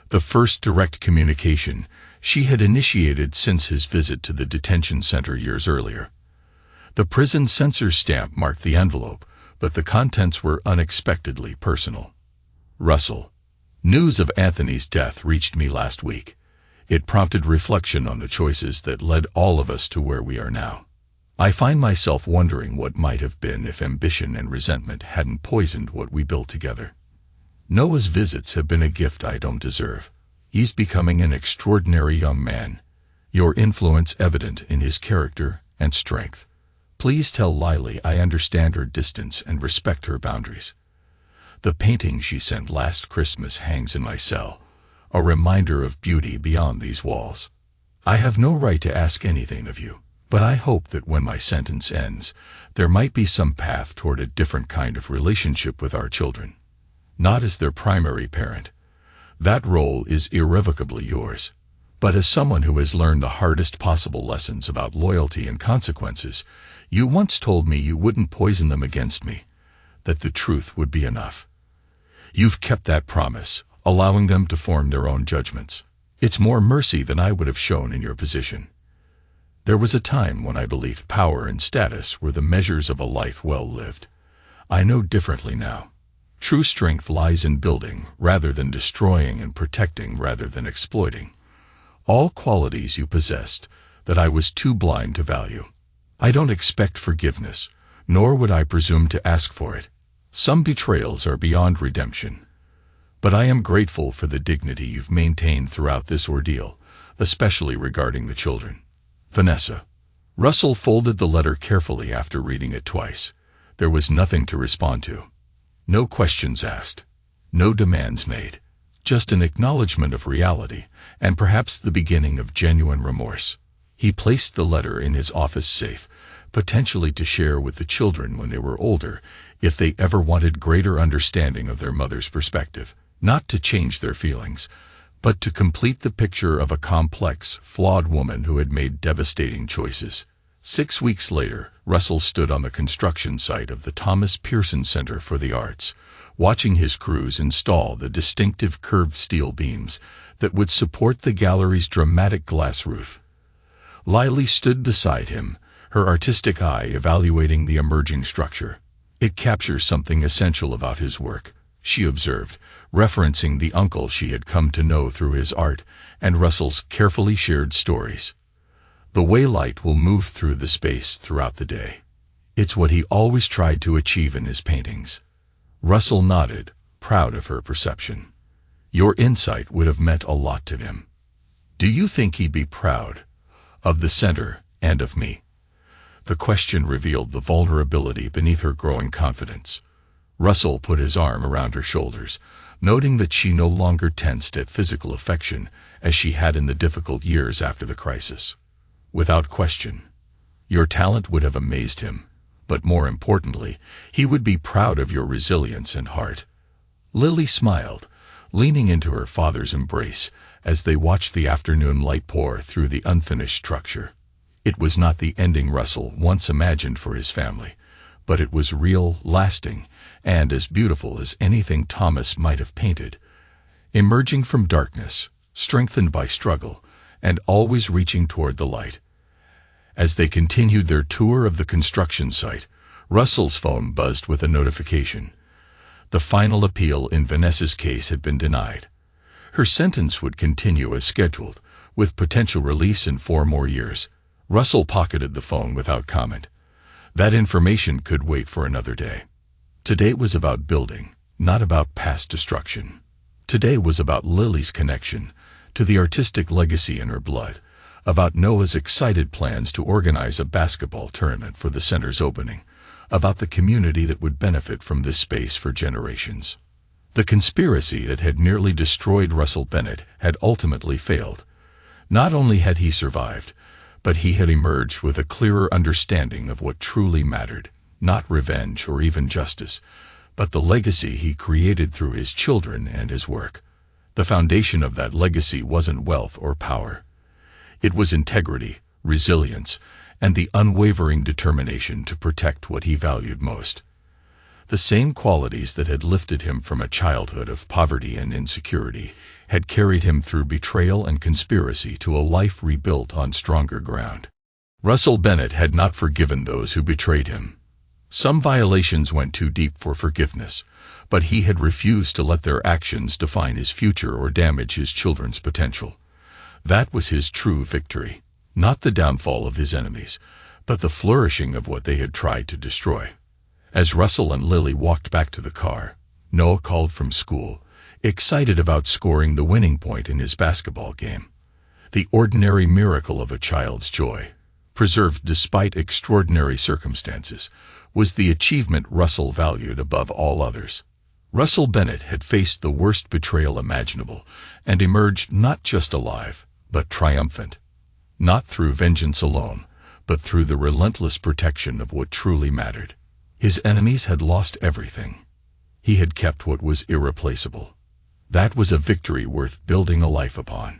A: the first direct communication she had initiated since his visit to the detention center years earlier. The prison censor stamp marked the envelope, but the contents were unexpectedly personal. "Russell, News of Anthony's death reached me last week. It prompted reflection on the choices that led all of us to where we are now. I find myself wondering what might have been if ambition and resentment hadn't poisoned what we built together. Noah's visits have been a gift I don't deserve. He's becoming an extraordinary young man. Your influence evident in his character and strength. Please tell Lily I understand her distance and respect her boundaries. The painting she sent last Christmas hangs in my cell, a reminder of beauty beyond these walls. I have no right to ask anything of you, but I hope that when my sentence ends, there might be some path toward a different kind of relationship with our children. Not as their primary parent. That role is irrevocably yours. But as someone who has learned the hardest possible lessons about loyalty and consequences, you once told me you wouldn't poison them against me, that the truth would be enough. You've kept that promise, allowing them to form their own judgments. It's more mercy than I would have shown in your position. There was a time when I believed power and status were the measures of a life well lived. I know differently now. True strength lies in building rather than destroying and protecting rather than exploiting. All qualities you possessed that I was too blind to value. I don't expect forgiveness, nor would I presume to ask for it. Some betrayals are beyond redemption. But I am grateful for the dignity you've maintained throughout this ordeal, especially regarding the children. Vanessa. Russell folded the letter carefully after reading it twice. There was nothing to respond to. No questions asked. No demands made. Just an acknowledgement of reality, and perhaps the beginning of genuine remorse. He placed the letter in his office safe, potentially to share with the children when they were older, if they ever wanted greater understanding of their mother's perspective. Not to change their feelings, but to complete the picture of a complex, flawed woman who had made devastating choices. 6 weeks later, Russell stood on the construction site of the Thomas Pearson Center for the Arts, watching his crews install the distinctive curved steel beams that would support the gallery's dramatic glass roof. Lily stood beside him, her artistic eye evaluating the emerging structure. It captures something essential about his work, she observed, referencing the uncle she had come to know through his art and Russell's carefully shared stories. The way light will move through the space throughout the day. It's what he always tried to achieve in his paintings. Russell nodded, proud of her perception. Your insight would have meant a lot to him. Do you think he'd be proud of the center and of me? The question revealed the vulnerability beneath her growing confidence. Russell put his arm around her shoulders, noting that she no longer tensed at physical affection as she had in the difficult years after the crisis. Without question, your talent would have amazed him, but more importantly, he would be proud of your resilience and heart. Lily smiled, leaning into her father's embrace as they watched the afternoon light pour through the unfinished structure. It was not the ending Russell once imagined for his family, but it was real, lasting, and as beautiful as anything Thomas might have painted. Emerging from darkness, strengthened by struggle, and always reaching toward the light. As they continued their tour of the construction site, Russell's phone buzzed with a notification. The final appeal in Vanessa's case had been denied. Her sentence would continue as scheduled, with potential release in 4 more years. Russell pocketed the phone without comment. That information could wait for another day. Today was about building, not about past destruction. Today was about Lily's connection to the artistic legacy in her blood, about Noah's excited plans to organize a basketball tournament for the center's opening, about the community that would benefit from this space for generations. The conspiracy that had nearly destroyed Russell Bennett had ultimately failed. Not only had he survived, but he had emerged with a clearer understanding of what truly mattered, not revenge or even justice, but the legacy he created through his children and his work. The foundation of that legacy wasn't wealth or power. It was integrity, resilience, and the unwavering determination to protect what he valued most. The same qualities that had lifted him from a childhood of poverty and insecurity had carried him through betrayal and conspiracy to a life rebuilt on stronger ground. Russell Bennett had not forgiven those who betrayed him. Some violations went too deep for forgiveness, but he had refused to let their actions define his future or damage his children's potential. That was his true victory, not the downfall of his enemies, but the flourishing of what they had tried to destroy. As Russell and Lily walked back to the car, Noah called from school, excited about scoring the winning point in his basketball game. The ordinary miracle of a child's joy, preserved despite extraordinary circumstances, was the achievement Russell valued above all others. Russell Bennett had faced the worst betrayal imaginable and emerged not just alive, but triumphant. Not through vengeance alone, but through the relentless protection of what truly mattered. His enemies had lost everything. He had kept what was irreplaceable. That was a victory worth building a life upon.